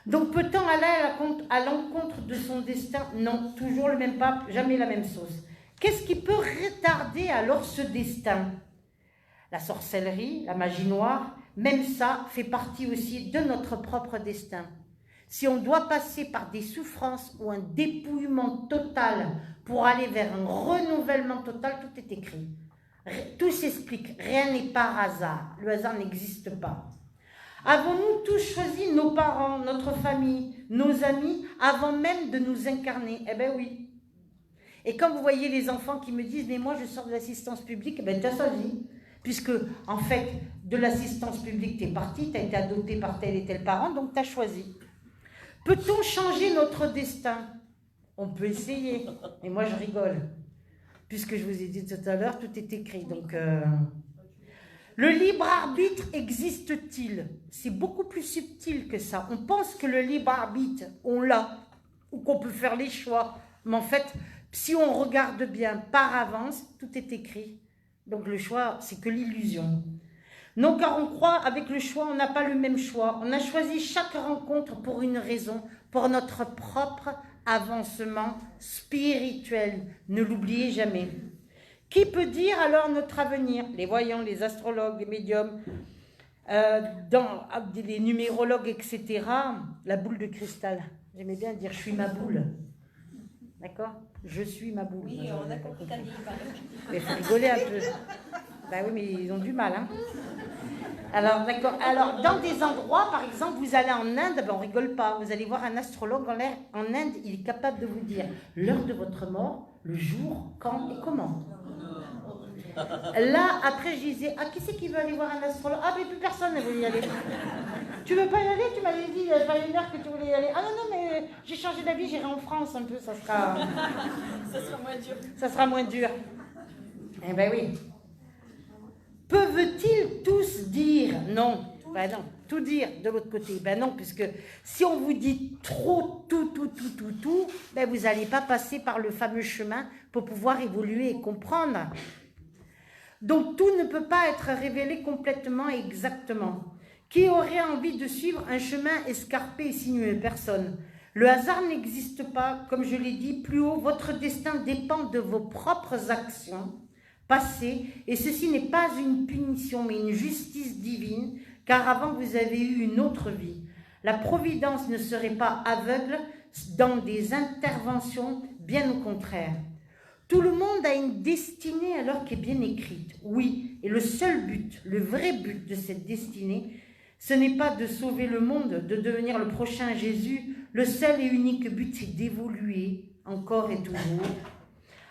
Donc, peut-on aller à l'encontre de son destin? Non, toujours le même pape, jamais la même sauce. Qu'est-ce qui peut retarder alors ce destin? La sorcellerie, la magie noire, même ça fait partie aussi de notre propre destin. Si on doit passer par des souffrances ou un dépouillement total pour aller vers un renouvellement total, tout est écrit. Tout s'explique, rien n'est par hasard, le hasard n'existe pas. Avons-nous tous choisi nos parents, notre famille, nos amis, avant même de nous incarner? Eh bien oui. Et quand vous voyez les enfants qui me disent « mais moi je sors de l'assistance publique », eh bien tu as choisi. Puisque, en fait, de l'assistance publique, tu es parti, tu as été adopté par tel et tel parent, donc tu as choisi. Peut-on changer notre destin? On peut essayer, mais moi je rigole. Puisque je vous ai dit tout à l'heure, tout est écrit. Donc, le libre arbitre existe-t-il? C'est beaucoup plus subtil que ça. On pense que le libre arbitre, on l'a, ou qu'on peut faire les choix. Mais en fait, si on regarde bien par avance, tout est écrit. Donc le choix, c'est que l'illusion. Non, car on croit avec le choix, on n'a pas le même choix. On a choisi chaque rencontre pour une raison, pour notre propre avancement spirituel. Ne l'oubliez jamais. Qui peut dire alors notre avenir? Les voyants, les astrologues, les médiums, les numérologues, etc. La boule de cristal. J'aimais bien dire « je suis ma boule ». D'accord? Je suis ma boule. Oui, on a compris ta vie. Mais il faut rigoler un peu. Ben oui, mais ils ont du mal, hein. Alors, d'accord. Alors, dans des endroits, par exemple, vous allez en Inde, ben on rigole pas. Vous allez voir un astrologue en Inde, il est capable de vous dire l'heure de votre mort, le jour, quand et comment. Là, après, je disais, ah, qui c'est qui veut aller voir un astrologue? Ah, mais plus personne ne veut y aller. Tu veux pas y aller? Tu m'avais dit, il y a pas une heure que tu voulais y aller. Ah non, non, mais j'ai changé d'avis, j'irai en France un peu, ça sera moins dur. Ça sera moins dur. Eh ben oui. Peuvent-ils tous dire non? Ben non. Tout dire de l'autre côté? Ben non, puisque si on vous dit trop tout, ben vous n'allez pas passer par le fameux chemin pour pouvoir évoluer et comprendre. Donc tout ne peut pas être révélé complètement et exactement. Qui aurait envie de suivre un chemin escarpé et sinueux? Personne. Le hasard n'existe pas, comme je l'ai dit plus haut, votre destin dépend de vos propres actions passées, et ceci n'est pas une punition, mais une justice divine, car avant vous avez eu une autre vie. La providence ne serait pas aveugle dans des interventions, bien au contraire. Tout le monde a une destinée alors qui est bien écrite, oui, et le seul but, le vrai but de cette destinée, ce n'est pas de sauver le monde, de devenir le prochain Jésus. Le seul et unique but, c'est d'évoluer encore et toujours.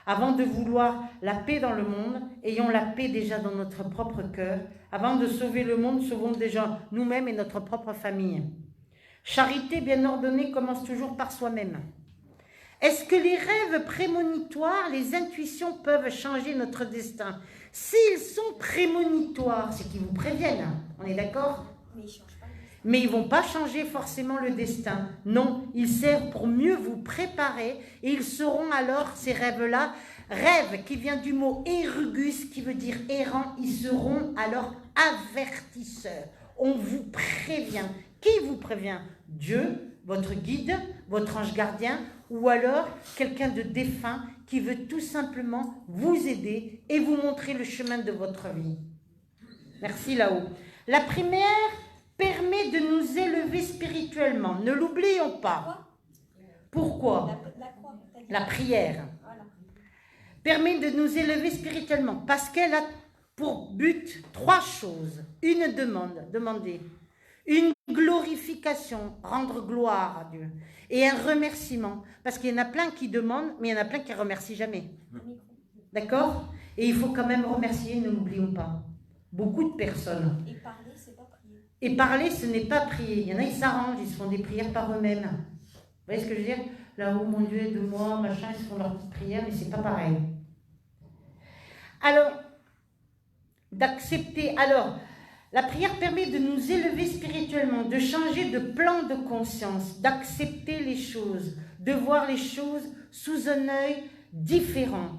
Avant de vouloir la paix dans le monde, ayons la paix déjà dans notre propre cœur. Avant de sauver le monde, sauvons déjà nous-mêmes et notre propre famille. Charité bien ordonnée commence toujours par soi-même. Est-ce que les rêves prémonitoires, les intuitions peuvent changer notre destin? S'ils sont prémonitoires, c'est qu'ils vous préviennent, on est d'accord? Mais ils ne vont pas changer forcément le destin. Non, ils servent pour mieux vous préparer et ils seront alors, ces rêves-là, rêve qui vient du mot erugus, qui veut dire errant, ils seront alors avertisseurs. On vous prévient. Qui vous prévient? Dieu, votre guide, votre ange gardien, ou alors quelqu'un de défunt qui veut tout simplement vous aider et vous montrer le chemin de votre vie. Merci là-haut. La prière permet de nous élever spirituellement. Ne l'oublions pas. Pourquoi? La prière permet de nous élever spirituellement parce qu'elle a pour but 3 choses. Une demande, demander. Une glorification, rendre gloire à Dieu. Et un remerciement, parce qu'il y en a plein qui demandent, mais il y en a plein qui ne remercient jamais. D'accord? Et il faut quand même remercier, ne l'oublions pas. Beaucoup de personnes. Et parler, c'est pas prier. Et parler, ce n'est pas prier. Il y en a, ils s'arrangent, ils se font des prières par eux-mêmes. Vous voyez ce que je veux dire? Là, oh mon Dieu, aide-moi, machin, ils se font leurs petites prières, mais c'est pas pareil. Alors, d'accepter. Alors, La prière permet de nous élever spirituellement, de changer de plan de conscience, d'accepter les choses, de voir les choses sous un œil différent,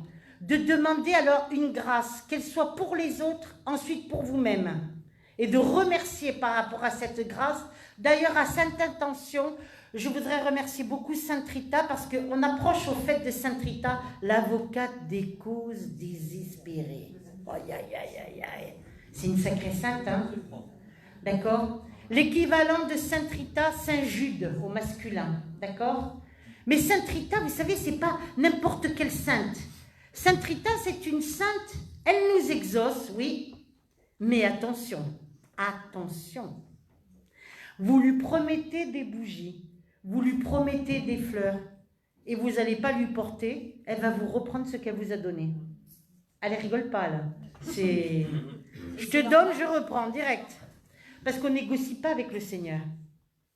de demander alors une grâce, qu'elle soit pour les autres, ensuite pour vous-même, et de remercier par rapport à cette grâce. D'ailleurs, à Sainte Intention, je voudrais remercier beaucoup Sainte Rita parce qu'on approche au fait de Sainte Rita, l'avocate des causes désespérées. Aïe, aïe, aïe, aïe, aïe. C'est une sacrée sainte, hein? D'accord? L'équivalent de Sainte Rita, Saint Jude au masculin, d'accord? Mais Sainte Rita, vous savez, c'est pas n'importe quelle sainte. Sainte Rita, c'est une sainte, elle nous exauce, oui, mais attention, attention. Vous lui promettez des bougies, vous lui promettez des fleurs, et vous n'allez pas lui porter, elle va vous reprendre ce qu'elle vous a donné. Elle rigole pas, là. C'est... Je te donne, je reprends, direct. Parce qu'on négocie pas avec le Seigneur.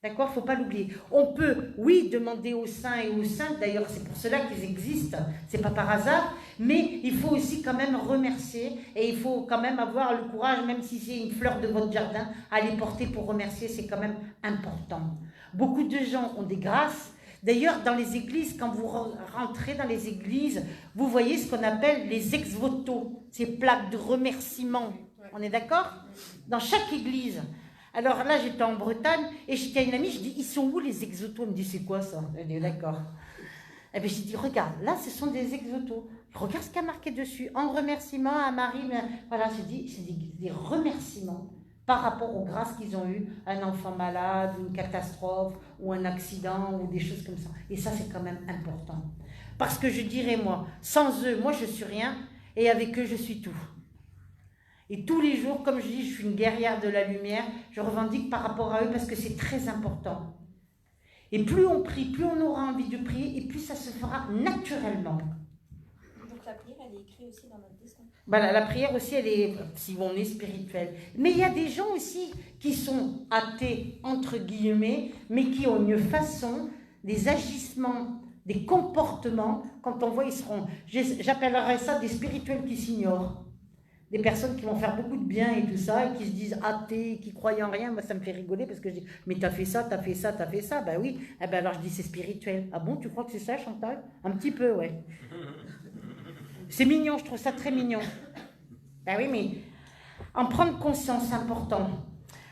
D'accord? Il ne faut pas l'oublier. On peut, oui, demander aux saints et aux saintes, d'ailleurs c'est pour cela qu'ils existent, c'est pas par hasard, mais il faut aussi quand même remercier et il faut quand même avoir le courage, même si c'est une fleur de votre jardin, à les porter pour remercier, c'est quand même important. Beaucoup de gens ont des grâces. D'ailleurs, dans les églises, quand vous rentrez dans les églises, vous voyez ce qu'on appelle les ex-voto, ces plaques de remerciement. On est d'accord? Dans chaque église. Alors là, j'étais en Bretagne et j'étais à une amie, je dis, ils sont où les ex-voto? Elle me dit, c'est quoi ça? Elle dit, d'accord. Et bien, j'ai dit, regarde, là, ce sont des ex-voto. Regarde ce qu'il y a marqué dessus. En remerciement à Marie. Voilà, j'ai dit, c'est des remerciements par rapport aux grâces qu'ils ont eues, un enfant malade, une catastrophe, ou un accident, ou des choses comme ça. Et ça, c'est quand même important. Parce que je dirais, moi, sans eux, moi, je suis rien, et avec eux, je suis tout. Et tous les jours, comme je dis, je suis une guerrière de la lumière, je revendique par rapport à eux, parce que c'est très important. Et plus on prie, plus on aura envie de prier, et plus ça se fera naturellement. Donc la prière, elle est écrite aussi dans notre destin. Voilà, la prière aussi, elle est, si on est spirituel. Mais il y a des gens aussi qui sont athées, entre guillemets, mais qui ont une façon, des agissements, des comportements, quand on voit, ils seront, j'appellerais ça des spirituels qui s'ignorent. Des personnes qui vont faire beaucoup de bien et tout ça, et qui se disent athées, qui croient en rien. Moi, ça me fait rigoler parce que je dis, mais t'as fait ça, t'as fait ça, t'as fait ça. Ben oui. Eh ben alors je dis, c'est spirituel. Ah bon, tu crois que c'est ça, Chantal? Un petit peu, ouais. C'est mignon, je trouve ça très mignon. Ben oui, mais en prendre conscience, c'est important.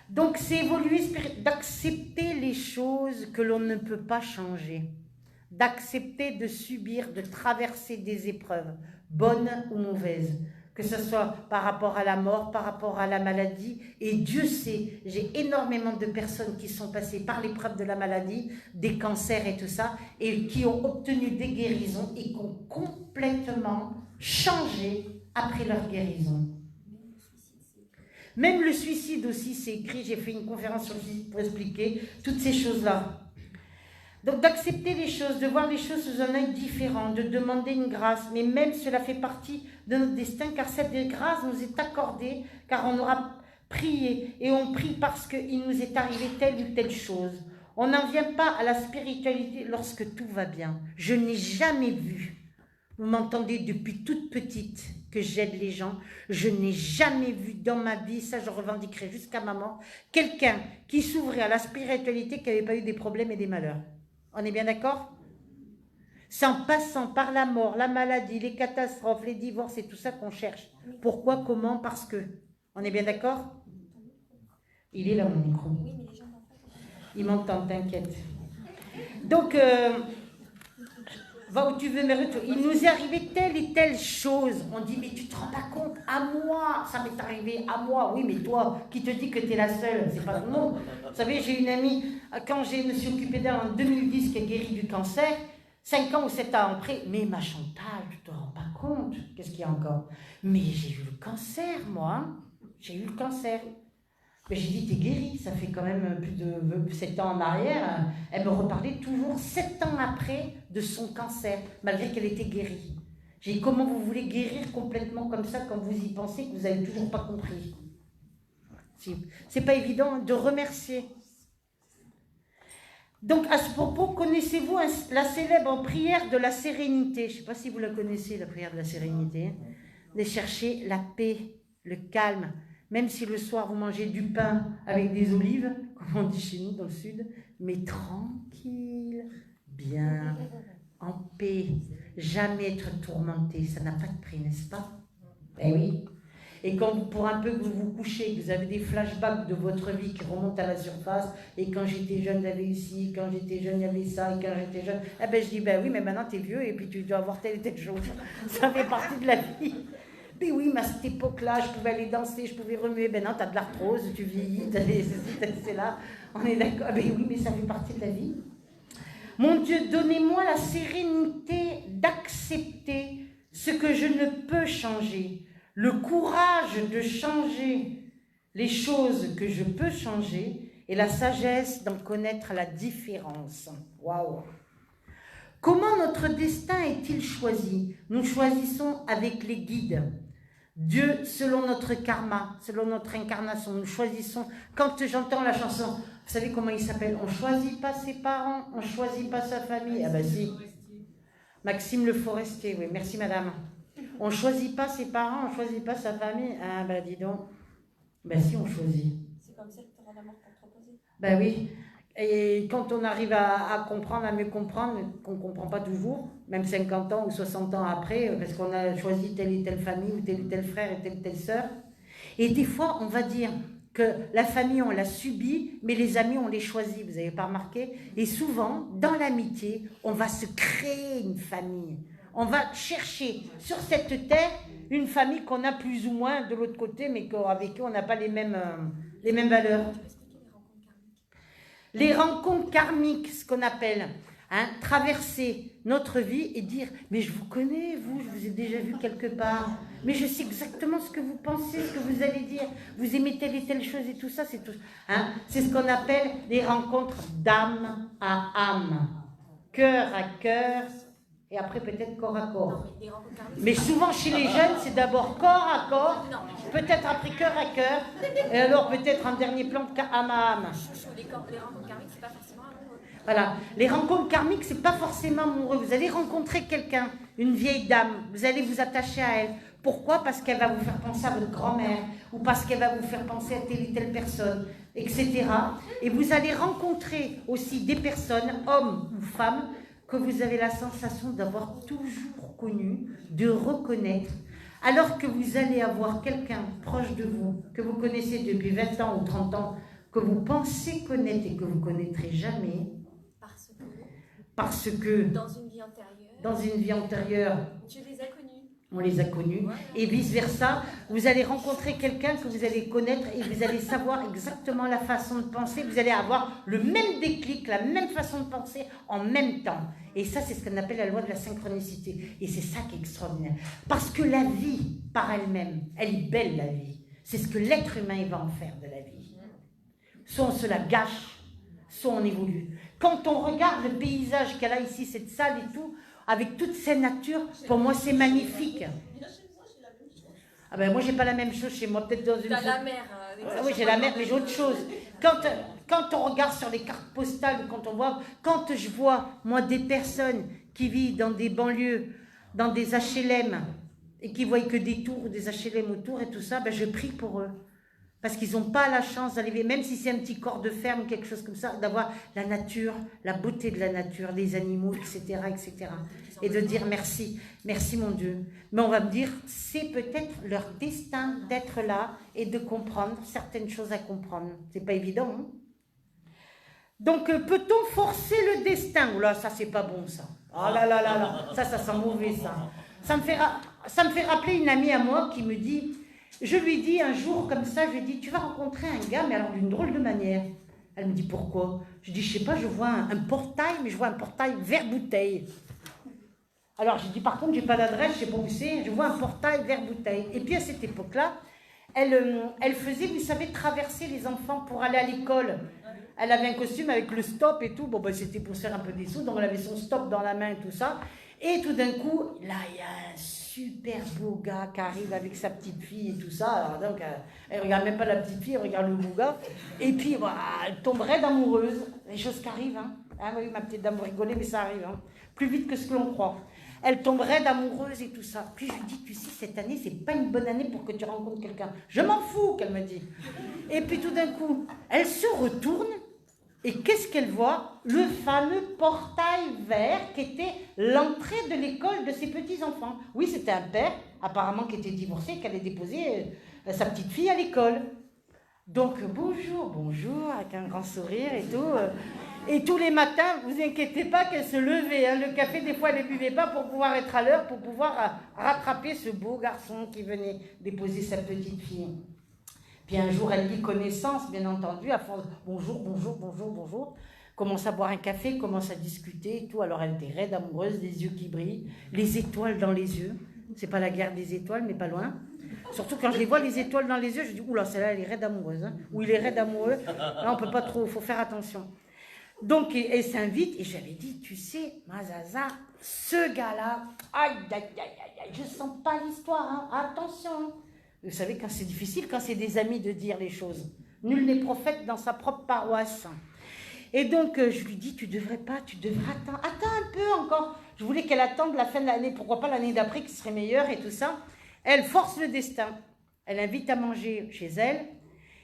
Donc, c'est évoluer, d'accepter les choses que l'on ne peut pas changer. D'accepter de subir, de traverser des épreuves, bonnes ou mauvaises. Que ce soit par rapport à la mort, par rapport à la maladie. Et Dieu sait, j'ai énormément de personnes qui sont passées par l'épreuve de la maladie, des cancers et tout ça, et qui ont obtenu des guérisons et qui ont complètement changé après leur guérison. Même le suicide aussi, c'est écrit, j'ai fait une conférence sur le suicide pour expliquer toutes ces choses-là. Donc d'accepter les choses, de voir les choses sous un œil différent, de demander une grâce, mais même cela fait partie de notre destin, car cette grâce nous est accordée, car on aura prié, et on prie parce qu'il nous est arrivé telle ou telle chose. On n'en vient pas à la spiritualité lorsque tout va bien. Je n'ai jamais vu, vous m'entendez depuis toute petite, que j'aide les gens, je n'ai jamais vu dans ma vie, ça je revendiquerai jusqu'à ma mort, quelqu'un qui s'ouvrait à la spiritualité qui n'avait pas eu des problèmes et des malheurs. On est bien d'accord? C'est en passant par la mort, la maladie, les catastrophes, les divorces et tout ça qu'on cherche. Pourquoi, comment, parce que. On est bien d'accord? Il est là mon micro. Oui, mais les gens n'entendent pas. Il m'entend, t'inquiète. Donc, va où tu veux, mais retourne. Il nous est arrivé telle et telle chose. On dit, mais tu te rends pas compte? À moi, ça m'est arrivé, à moi. Oui, mais toi, qui te dit que tu es la seule? C'est pas tout le monde. Vous savez, j'ai une amie, quand je me suis occupée d'elle en 2010, qui a guéri du cancer, 5 ans ou 7 ans après, mais ma Chantal, tu te rends pas compte? Qu'est-ce qu'il y a encore? Mais j'ai eu le cancer, moi. J'ai eu le cancer. Mais j'ai dit, t'es guérie, ça fait quand même plus de 7 ans en arrière. Elle me reparlait toujours 7 ans après de son cancer, malgré qu'elle était guérie. J'ai dit, comment vous voulez guérir complètement comme ça quand vous y pensez que vous n'avez toujours pas compris? C'est pas évident de remercier. Donc, à ce propos, connaissez-vous la célèbre prière de la sérénité? Je ne sais pas si vous la connaissez, la prière de la sérénité. De chercher la paix, le calme, même si le soir vous mangez du pain avec des olives, comme on dit chez nous dans le sud, mais tranquille, bien, en paix, jamais être tourmenté, ça n'a pas de prix, n'est-ce pas? Eh oui. Et quand pour un peu que vous vous couchez, que vous avez des flashbacks de votre vie qui remontent à la surface, et quand j'étais jeune, j'avais ici, quand j'étais jeune, il y avait ça, et quand j'étais jeune, eh ben je dis, ben oui, mais maintenant t'es vieux, et puis tu dois avoir telle et telle chose. Ça fait partie de la vie. Mais oui, mais à cette époque-là, je pouvais aller danser, je pouvais remuer, ben non, t'as de l'arthrose, tu vieillis, t'as des ceci, t'as c'est là, on est d'accord, ben oui, mais ça fait partie de la vie. Mon Dieu, donnez-moi la sérénité d'accepter ce que je ne peux changer, le courage de changer les choses que je peux changer et la sagesse d'en connaître la différence. Waouh! Comment notre destin est-il choisi? Nous choisissons avec les guides. Dieu, selon notre karma, selon notre incarnation, nous choisissons. Quand j'entends la chanson, vous savez comment il s'appelle? On ne choisit pas ses parents, on ne choisit pas sa famille. Ah ben si. Maxime Le Forestier, oui, merci madame. On ne choisit pas ses parents, on ne choisit pas sa famille. Ah ben dis donc. Ben si, on choisit. C'est comme ça que tu auras la mort pour te reposer. Ben oui. Et quand on arrive à comprendre, à mieux comprendre, qu'on ne comprend pas toujours, même 50 ans ou 60 ans après, parce qu'on a choisi telle et telle famille, ou tel et tel frère et telle sœur. Et des fois, on va dire que la famille, on l'a subie, mais les amis, on les choisit, vous n'avez pas remarqué? Et souvent, dans l'amitié, on va se créer une famille. On va chercher sur cette terre une famille qu'on a plus ou moins de l'autre côté, mais avec qui on n'a pas les mêmes valeurs. Les rencontres karmiques, ce qu'on appelle, traverser notre vie et dire « Mais je vous connais, vous, je vous ai déjà vu quelque part. Mais je sais exactement ce que vous pensez, ce que vous allez dire. Vous aimez telle et telle chose et tout ça, c'est tout. » C'est ce qu'on appelle des rencontres d'âme à âme, cœur à cœur, et après peut-être corps à corps. Mais souvent chez les jeunes, c'est d'abord corps à corps, peut-être après cœur à cœur, et alors peut-être en dernier plan âme à âme. Les rencontres karmiques, c'est pas forcément amoureux. Voilà, les rencontres karmiques, c'est pas forcément amoureux. Vous allez rencontrer quelqu'un, une vieille dame, vous allez vous attacher à elle. Pourquoi? Parce qu'elle va vous faire penser à votre grand-mère, ou parce qu'elle va vous faire penser à telle et telle personne, etc. Et vous allez rencontrer aussi des personnes, hommes ou femmes, que vous avez la sensation d'avoir toujours connu, de reconnaître, alors que vous allez avoir quelqu'un proche de vous, que vous connaissez depuis 20 ans ou 30 ans, que vous pensez connaître et que vous ne connaîtrez jamais, parce que Dans une vie antérieure, tu les as connus. On les a connus, et vice-versa, vous allez rencontrer quelqu'un que vous allez connaître et vous allez savoir exactement la façon de penser, vous allez avoir le même déclic, la même façon de penser en même temps. Et ça, c'est ce qu'on appelle la loi de la synchronicité. Et c'est ça qui est extraordinaire. Parce que la vie, par elle-même, elle est belle, la vie. C'est ce que l'être humain il va en faire de la vie. Soit on se la gâche, soit on évolue. Quand on regarde le paysage qu'elle a ici, cette salle et tout, avec toutes ces natures, pour moi c'est magnifique. Ah ben moi j'ai pas la même chose chez moi, peut-être dans une... T'as la mer. Oui, j'ai la mer, mais j'ai autre chose. Quand on regarde sur les cartes postales, quand je vois moi des personnes qui vivent dans des banlieues, dans des HLM, et qui voient que des tours, des HLM autour et tout ça, ben je prie pour eux. Parce qu'ils n'ont pas la chance d'arriver, même si c'est un petit corps de ferme, quelque chose comme ça, d'avoir la nature, la beauté de la nature, les animaux, etc., etc. Et de dire merci, merci mon Dieu. Mais on va me dire, c'est peut-être leur destin d'être là et de comprendre certaines choses à comprendre. C'est pas évident, hein? Donc, peut-on forcer le destin? Oula, ça c'est pas bon ça. Oh là là là là, ça sent mauvais ça. Ça me fait rappeler une amie à moi qui me dit... Je lui dis un jour comme ça, je lui dis, tu vas rencontrer un gars, mais alors d'une drôle de manière. Elle me dit, pourquoi? Je dis, je sais pas, je vois un portail, mais je vois un portail vert bouteille. Alors je dis, par contre, j'ai pas d'adresse, je sais pas où c'est, je vois un portail vert bouteille. Et puis à cette époque-là, elle faisait, vous savez, traverser les enfants pour aller à l'école. Elle avait un costume avec le stop et tout, bon ben c'était pour se faire un peu des sous, donc elle avait son stop dans la main et tout ça. Et tout d'un coup, là, il y a un super beau gars qui arrive avec sa petite fille et tout ça. Alors donc, elle regarde même pas la petite fille, elle regarde le beau gars. Et puis, voilà, elle tomberait d'amoureuse. Les choses qui arrivent, hein. Ah oui, ma petite dame, vous rigolez, mais ça arrive, hein. Plus vite que ce que l'on croit. Elle tomberait d'amoureuse et tout ça. Puis je lui dis, tu sais, cette année, c'est pas une bonne année pour que tu rencontres quelqu'un. Je m'en fous, qu'elle me dit. Et puis tout d'un coup, elle se retourne et qu'est-ce qu'elle voit? Le fameux portail vert qui était l'entrée de l'école de ses petits-enfants. Oui, c'était un père, apparemment, qui était divorcé, qui allait déposer sa petite fille à l'école. Donc, bonjour, bonjour, avec un grand sourire et tout. Et tous les matins, vous inquiétez pas qu'elle se levait. Hein. Le café, des fois, elle ne buvait pas pour pouvoir être à l'heure, pour pouvoir rattraper ce beau garçon qui venait déposer sa petite fille. Puis un jour, elle lit connaissance, bien entendu, à force de bonjour, bonjour, bonjour, bonjour. Commence à boire un café, commence à discuter et tout. Alors elle était raide, amoureuse, les yeux qui brillent, les étoiles dans les yeux. C'est pas la guerre des étoiles, mais pas loin. Surtout quand je les vois, les étoiles dans les yeux, je dis, oula, celle-là, elle est raide amoureuse. Hein. Ou il est raide amoureux. Là, on peut pas trop, il faut faire attention. Donc, elle s'invite, et j'avais dit, tu sais, Mazaza, ce gars-là, aïe, aïe, aïe, aïe, aïe, je sens pas l'histoire, hein, attention. Vous savez, quand c'est difficile, quand c'est des amis de dire les choses. Nul n'est prophète dans sa propre paroisse. Et donc, je lui dis, tu devrais attendre un peu encore. Je voulais qu'elle attende la fin de l'année, pourquoi pas l'année d'après qui serait meilleure et tout ça. Elle force le destin. Elle invite à manger chez elle.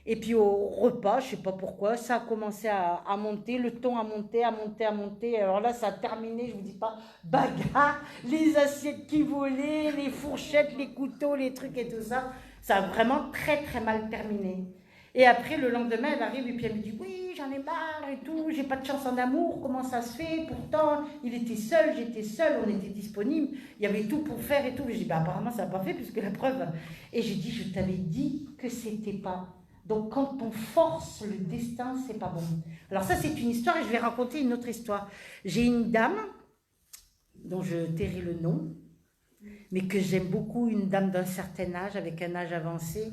Et puis au repas, je ne sais pas pourquoi, ça a commencé à monter, le ton a monté, à monter. Alors là, ça a terminé, je ne vous dis pas, bagarre, les assiettes qui volaient, les fourchettes, les couteaux, les trucs et tout ça. Ça a vraiment très très mal terminé. Et après, le lendemain, elle arrive et puis elle me dit, oui, j'en ai marre et tout, j'ai pas de chance en amour, comment ça se fait? Pourtant, il était seul, j'étais seule, on était disponibles, il y avait tout pour faire et tout. J'ai dit, bah, apparemment, ça n'a pas fait puisque la preuve. Et j'ai dit, je t'avais dit que c'était pas. Donc, quand on force le destin, c'est pas bon. Alors ça, c'est une histoire et je vais raconter une autre histoire. J'ai une dame, dont je tairai le nom, mais que j'aime beaucoup, une dame d'un certain âge, avec un âge avancé,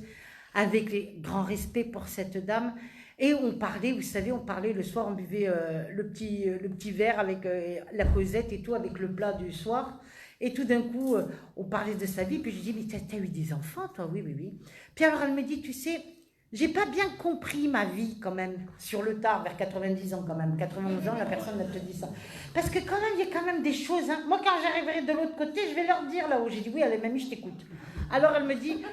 avec les grands respects pour cette dame. Et on parlait, vous savez, on parlait le soir, on buvait le petit verre avec la causette et tout, avec le plat du soir. Et tout d'un coup, on parlait de sa vie. Puis je dis, mais t'as eu des enfants, toi? Oui, oui, oui. Puis alors, elle me dit, tu sais, j'ai pas bien compris ma vie quand même, sur le tard, vers 90 ans quand même. 91 ans, la personne ne te dit ça. Parce que quand même, il y a quand même des choses. Hein. Moi, quand j'arriverai de l'autre côté, je vais leur dire là-haut. J'ai dit, oui, allez, mamie, je t'écoute. Alors, elle me dit,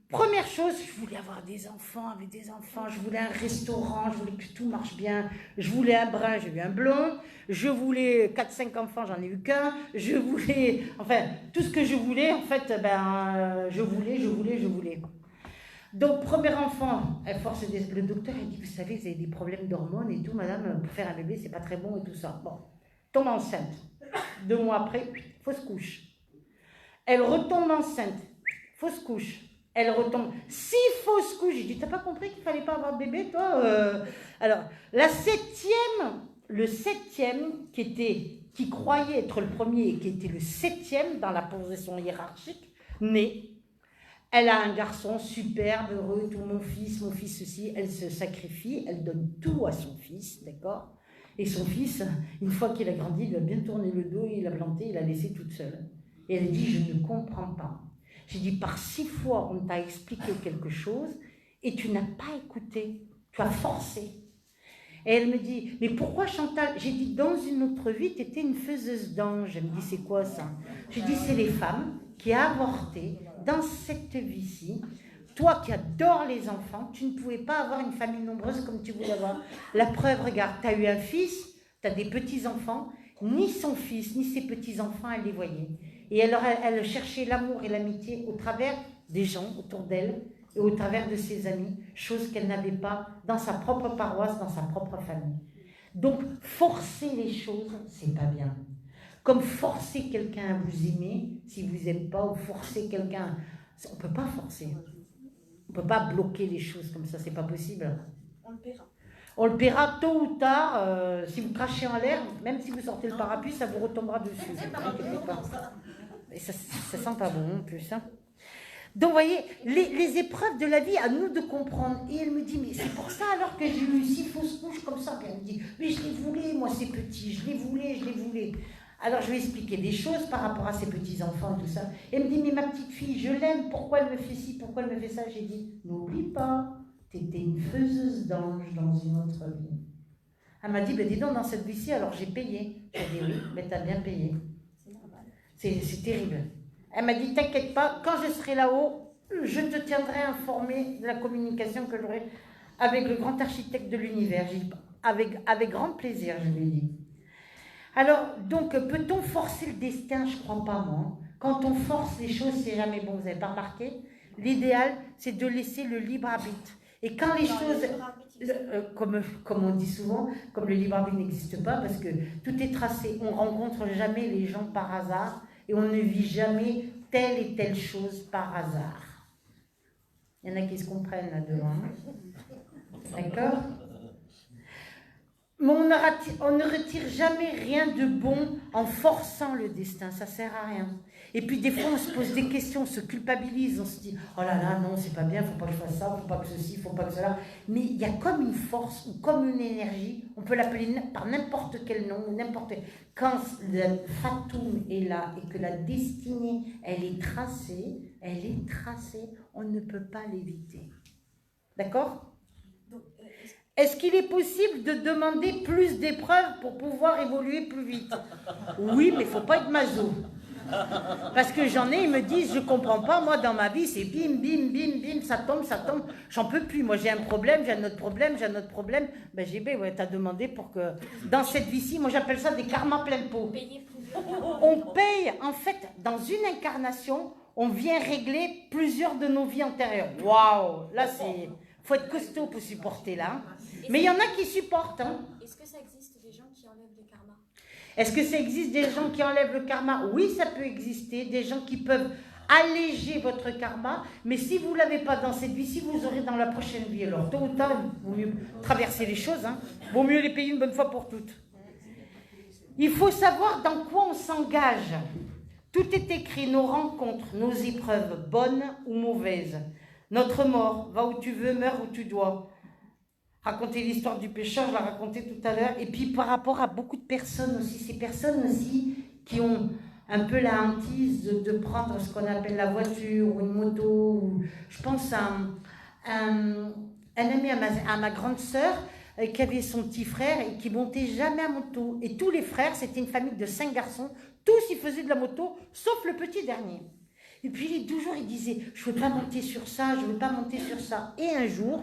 première chose, je voulais avoir des enfants, avec des enfants. Je voulais un restaurant, je voulais que tout marche bien. Je voulais un brun, j'ai eu un blond. Je voulais 4-5 enfants, j'en ai eu qu'un. Je voulais, enfin, tout ce que je voulais, en fait, je voulais. Donc, premier enfant, elle force le docteur, elle dit, vous savez, vous avez des problèmes d'hormones et tout, madame, pour faire un bébé, c'est pas très bon et tout ça. Bon, tombe enceinte. 2 mois après, fausse couche. Elle retombe enceinte, fausse couche. Elle retombe. 6 fausses couches. J'ai dit, t'as pas compris qu'il fallait pas avoir de bébé, toi? Alors, le septième, qui croyait être le premier et qui était le 7e dans la position hiérarchique, né. Elle a un garçon superbe, heureux, tout, mon fils ceci, elle se sacrifie, elle donne tout à son fils, d'accord? Et son fils, une fois qu'il a grandi, il a bien tourné le dos, il a planté, il l'a laissé toute seule. Et elle dit, je ne comprends pas. J'ai dit, par 6 fois, on t'a expliqué quelque chose et tu n'as pas écouté, tu as forcé. Et elle me dit, mais pourquoi Chantal? J'ai dit, dans une autre vie, tu étais une faiseuse d'ange. Elle me dit, c'est quoi ça? J'ai dit, c'est les femmes qui ont avorté dans cette vie-ci. Toi qui adores les enfants, tu ne pouvais pas avoir une famille nombreuse comme tu voulais avoir. La preuve, regarde, tu as eu un fils, tu as des petits-enfants, ni son fils, ni ses petits-enfants, elle les voyait. Et elle cherchait l'amour et l'amitié au travers des gens autour d'elle et au travers de ses amis, chose qu'elle n'avait pas dans sa propre paroisse, dans sa propre famille. Donc, forcer les choses, c'est pas bien. Comme forcer quelqu'un à vous aimer, si vous n'aimez pas, ou forcer quelqu'un... On ne peut pas forcer. On ne peut pas bloquer les choses comme ça, c'est pas possible. On le paiera. On le paiera tôt ou tard. Si vous crachez en l'air, même si vous sortez le parapluie, ça vous retombera dessus. Et ça sent pas bon en plus. Hein. Donc, vous voyez, les épreuves de la vie, à nous de comprendre. Et elle me dit, mais c'est pour ça alors que j'ai eu 6 fausses couches comme ça. Puis elle me dit, mais je les voulais, moi, ces petits, je les voulais. Alors, je vais expliquer des choses par rapport à ses petits-enfants et tout ça. Et elle me dit, mais ma petite fille, je l'aime, pourquoi elle me fait ci, pourquoi elle me fait ça? J'ai dit, n'oublie pas, tu étais une faiseuse d'ange dans une autre vie. Elle m'a dit, ben dis donc, dans cette vie-ci, alors j'ai payé. J'ai dit, oui, mais tu as bien payé. C'est terrible. Elle m'a dit, t'inquiète pas, quand je serai là-haut, je te tiendrai informé de la communication que j'aurai avec le grand architecte de l'univers. J'ai dit, avec grand plaisir, je lui ai dit. Alors, donc, peut-on forcer le destin? Je ne crois pas, moi. Quand on force les choses, c'est jamais bon. Vous n'avez pas remarqué? L'idéal, c'est de laisser le libre arbitre. Et quand les choses, comme on dit souvent, comme le libre arbitre n'existe pas, parce que tout est tracé, on ne rencontre jamais les gens par hasard et on ne vit jamais telle et telle chose par hasard. Il y en a qui se comprennent là-dedans. D'accord? Mais on ne retire jamais rien de bon en forçant le destin, ça ne sert à rien. Et puis des fois on se pose des questions, on se culpabilise, on se dit « Oh là là, non, c'est pas bien, il ne faut pas que je fasse ça, il ne faut pas que ceci, il ne faut pas que cela. » Mais il y a comme une force ou comme une énergie, on peut l'appeler par n'importe quel nom, n'importe quel... Quand le fatum est là et que la destinée, elle est tracée, on ne peut pas l'éviter. D'accord ? Est-ce qu'il est possible de demander plus d'épreuves pour pouvoir évoluer plus vite? Oui, mais il ne faut pas être maso. Parce que j'en ai, ils me disent, je ne comprends pas, moi dans ma vie, c'est bim, bim, bim, bim, ça tombe, j'en peux plus. Moi j'ai un problème, j'ai un autre problème, j'ai un autre problème. Ben j'ai bien, ouais, t'as demandé pour que, dans cette vie-ci, moi j'appelle ça des karmas plein pot. On paye, en fait, dans une incarnation, on vient régler plusieurs de nos vies antérieures. Waouh, là c'est... faut être costaud pour supporter là. Mais il y en a qui supportent. Hein. Est-ce que ça existe des gens qui enlèvent le karma? Est-ce que ça existe des gens qui enlèvent le karma? Oui, ça peut exister. Des gens qui peuvent alléger votre karma. Mais si vous ne l'avez pas dans cette vie-ci, vous aurez dans la prochaine vie. Alors, tôt ou tard, il vaut mieux traverser les choses. Hein. Vaut mieux les payer une bonne fois pour toutes. Il faut savoir dans quoi on s'engage. Tout est écrit, nos rencontres, nos épreuves, bonnes ou mauvaises. Notre mort, va où tu veux, meurs où tu dois. Raconter l'histoire du pécheur, je l'ai raconté tout à l'heure. Et puis par rapport à beaucoup de personnes aussi, ces personnes aussi qui ont un peu la hantise de prendre ce qu'on appelle la voiture ou une moto. Ou, je pense à un ami à ma grande sœur qui avait son petit frère et qui montait jamais à moto. Et tous les frères, c'était une famille de 5 garçons, tous ils faisaient de la moto, sauf le petit dernier. Et puis toujours il disait, je ne veux pas monter sur ça, je ne veux pas monter sur ça. Et un jour,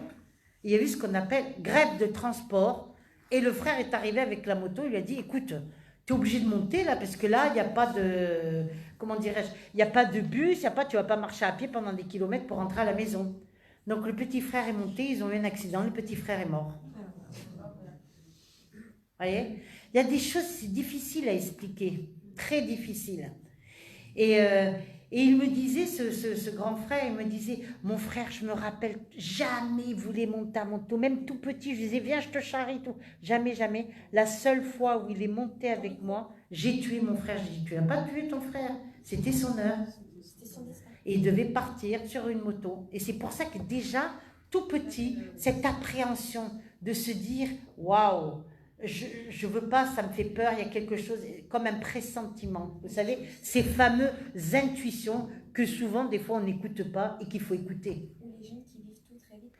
il y a eu ce qu'on appelle grève de transport. Et le frère est arrivé avec la moto, il lui a dit, écoute, tu es obligé de monter là, parce que là, il n'y a pas de, comment dirais-je, il n'y a pas de bus, tu ne vas pas marcher à pied pendant des kilomètres pour rentrer à la maison. Donc le petit frère est monté, ils ont eu un accident, le petit frère est mort. Vous voyez? Il y a des choses, c'est difficile à expliquer, très difficile. Et il me disait, ce grand frère, il me disait, mon frère, je me rappelle, jamais il voulait monter à moto, même tout petit, je disais, viens, je te charrie, tout. Jamais, jamais. La seule fois où il est monté avec moi, j'ai tué mon frère. J'ai dit, tu n'as pas tué ton frère, c'était son heure. Et il devait partir sur une moto. Et c'est pour ça que déjà, tout petit, cette appréhension de se dire, waouh, je veux pas, ça me fait peur, il y a quelque chose comme un pressentiment. Vous savez, ces fameuses intuitions que souvent, des fois, on n'écoute pas et qu'il faut écouter. Les jeunes qui vivent tout très vite.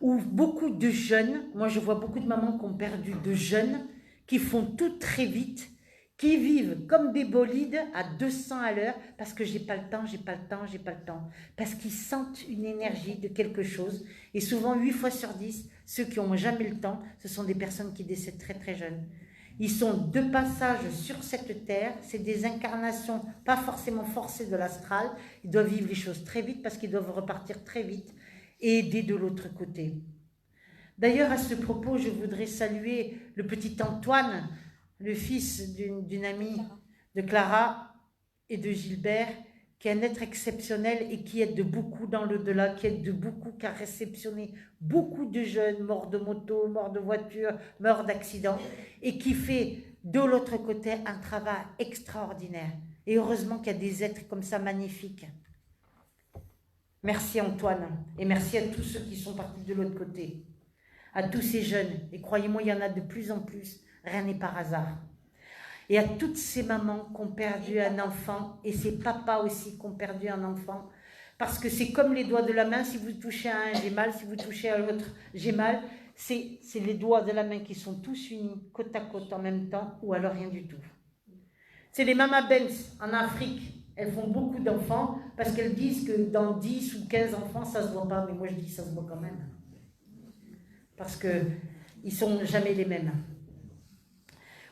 Ou beaucoup de jeunes, moi je vois beaucoup de mamans qui ont perdu de jeunes, qui font tout très vite, qui vivent comme des bolides à 200 à l'heure parce que j'ai pas le temps, parce qu'ils sentent une énergie de quelque chose. Et souvent, 8 fois sur 10, ceux qui n'ont jamais le temps, ce sont des personnes qui décèdent très très jeunes. Ils sont de passage sur cette terre, c'est des incarnations pas forcément forcées de l'astral, ils doivent vivre les choses très vite parce qu'ils doivent repartir très vite et aider de l'autre côté. D'ailleurs, à ce propos, je voudrais saluer le petit Antoine, le fils d'une amie de Clara et de Gilbert, qui est un être exceptionnel et qui aide beaucoup dans l'au-delà, qui aide beaucoup, qui a réceptionné beaucoup de jeunes morts de moto, morts de voiture, morts d'accident, et qui fait de l'autre côté un travail extraordinaire. Et heureusement qu'il y a des êtres comme ça magnifiques. Merci Antoine, et merci à tous ceux qui sont partis de l'autre côté, à tous ces jeunes, et croyez-moi, il y en a de plus en plus, rien n'est par hasard. Et à toutes ces mamans qui ont perdu un enfant, et ces papas aussi qui ont perdu un enfant, parce que c'est comme les doigts de la main, si vous touchez à un, j'ai mal, si vous touchez à l'autre, j'ai mal, c'est les doigts de la main qui sont tous unis, côte à côte en même temps, ou alors rien du tout. C'est les Mama Benz en Afrique. Elles font beaucoup d'enfants parce qu'elles disent que dans 10 ou 15 enfants, ça ne se voit pas. Mais moi, je dis que ça se voit quand même. Parce qu'ils ne sont jamais les mêmes.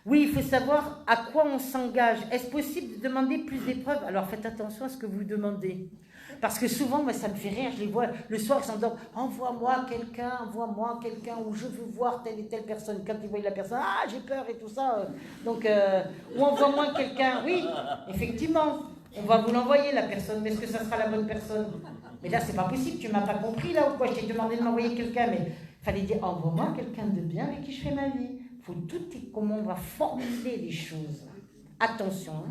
Oui, il faut savoir à quoi on s'engage. Est-ce possible de demander plus d'épreuves? Alors faites attention à ce que vous demandez. Parce que souvent, moi, ça me fait rire, je les vois le soir, ils s'endorment. Envoie-moi quelqu'un, ou je veux voir telle et telle personne. Quand ils voient la personne, ah, j'ai peur et tout ça. Donc, ou envoie-moi quelqu'un. Oui, effectivement, on va vous l'envoyer, la personne, mais est-ce que ça sera la bonne personne? Mais là, c'est pas possible, tu m'as pas compris là ou quoi? Je t'ai demandé de m'envoyer quelqu'un, mais il fallait dire, envoie-moi quelqu'un de bien avec qui je fais ma vie. Il faut tout comment on va formuler les choses. Attention.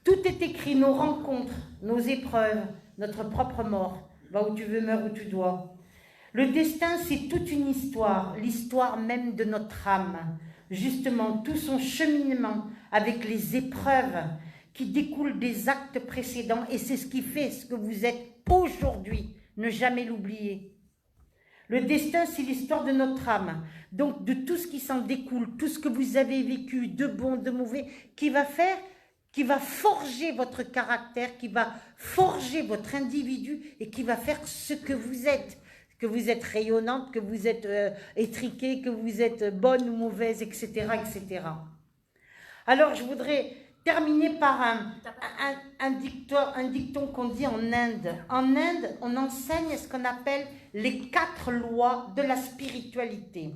Tout est écrit, nos rencontres, nos épreuves, notre propre mort. Va où tu veux, meurs où tu dois. Le destin, c'est toute une histoire, l'histoire même de notre âme. Justement, tout son cheminement avec les épreuves qui découlent des actes précédents. Et c'est ce qui fait ce que vous êtes aujourd'hui. Ne jamais l'oublier. Le destin, c'est l'histoire de notre âme. Donc, de tout ce qui s'en découle, tout ce que vous avez vécu, de bon, de mauvais, qui va forger votre caractère, qui va forger votre individu et qui va faire ce que vous êtes rayonnante, que vous êtes étriquée, que vous êtes bonne ou mauvaise, etc., etc. Alors, je voudrais terminer par un dicton qu'on dit en Inde. En Inde, on enseigne ce qu'on appelle les 4 lois de la spiritualité.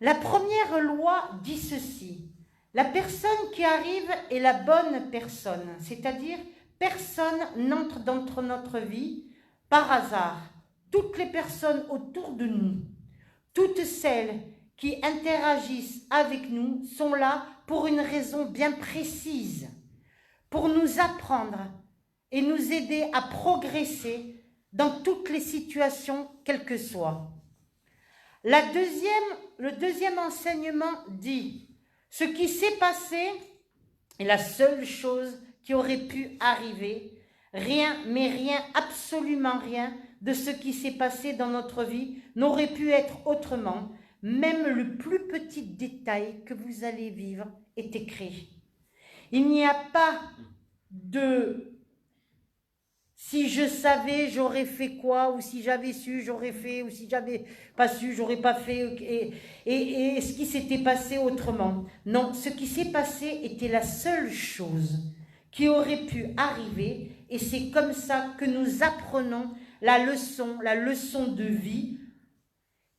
La première loi dit ceci. La personne qui arrive est la bonne personne, c'est-à-dire personne n'entre dans notre vie par hasard. Toutes les personnes autour de nous, toutes celles qui interagissent avec nous sont là pour une raison bien précise, pour nous apprendre et nous aider à progresser dans toutes les situations, quelles que soient. Le deuxième enseignement dit « Ce qui s'est passé est la seule chose qui aurait pu arriver. Rien, mais rien, absolument rien de ce qui s'est passé dans notre vie n'aurait pu être autrement. Même le plus petit détail que vous allez vivre est écrit. Il n'y a pas de « si je savais, j'aurais fait quoi » ou « si j'avais su, j'aurais fait » ou « si j'avais pas su, j'aurais pas fait » et ce qui s'était passé autrement. Non, ce qui s'est passé était la seule chose qui aurait pu arriver et c'est comme ça que nous apprenons la leçon de vie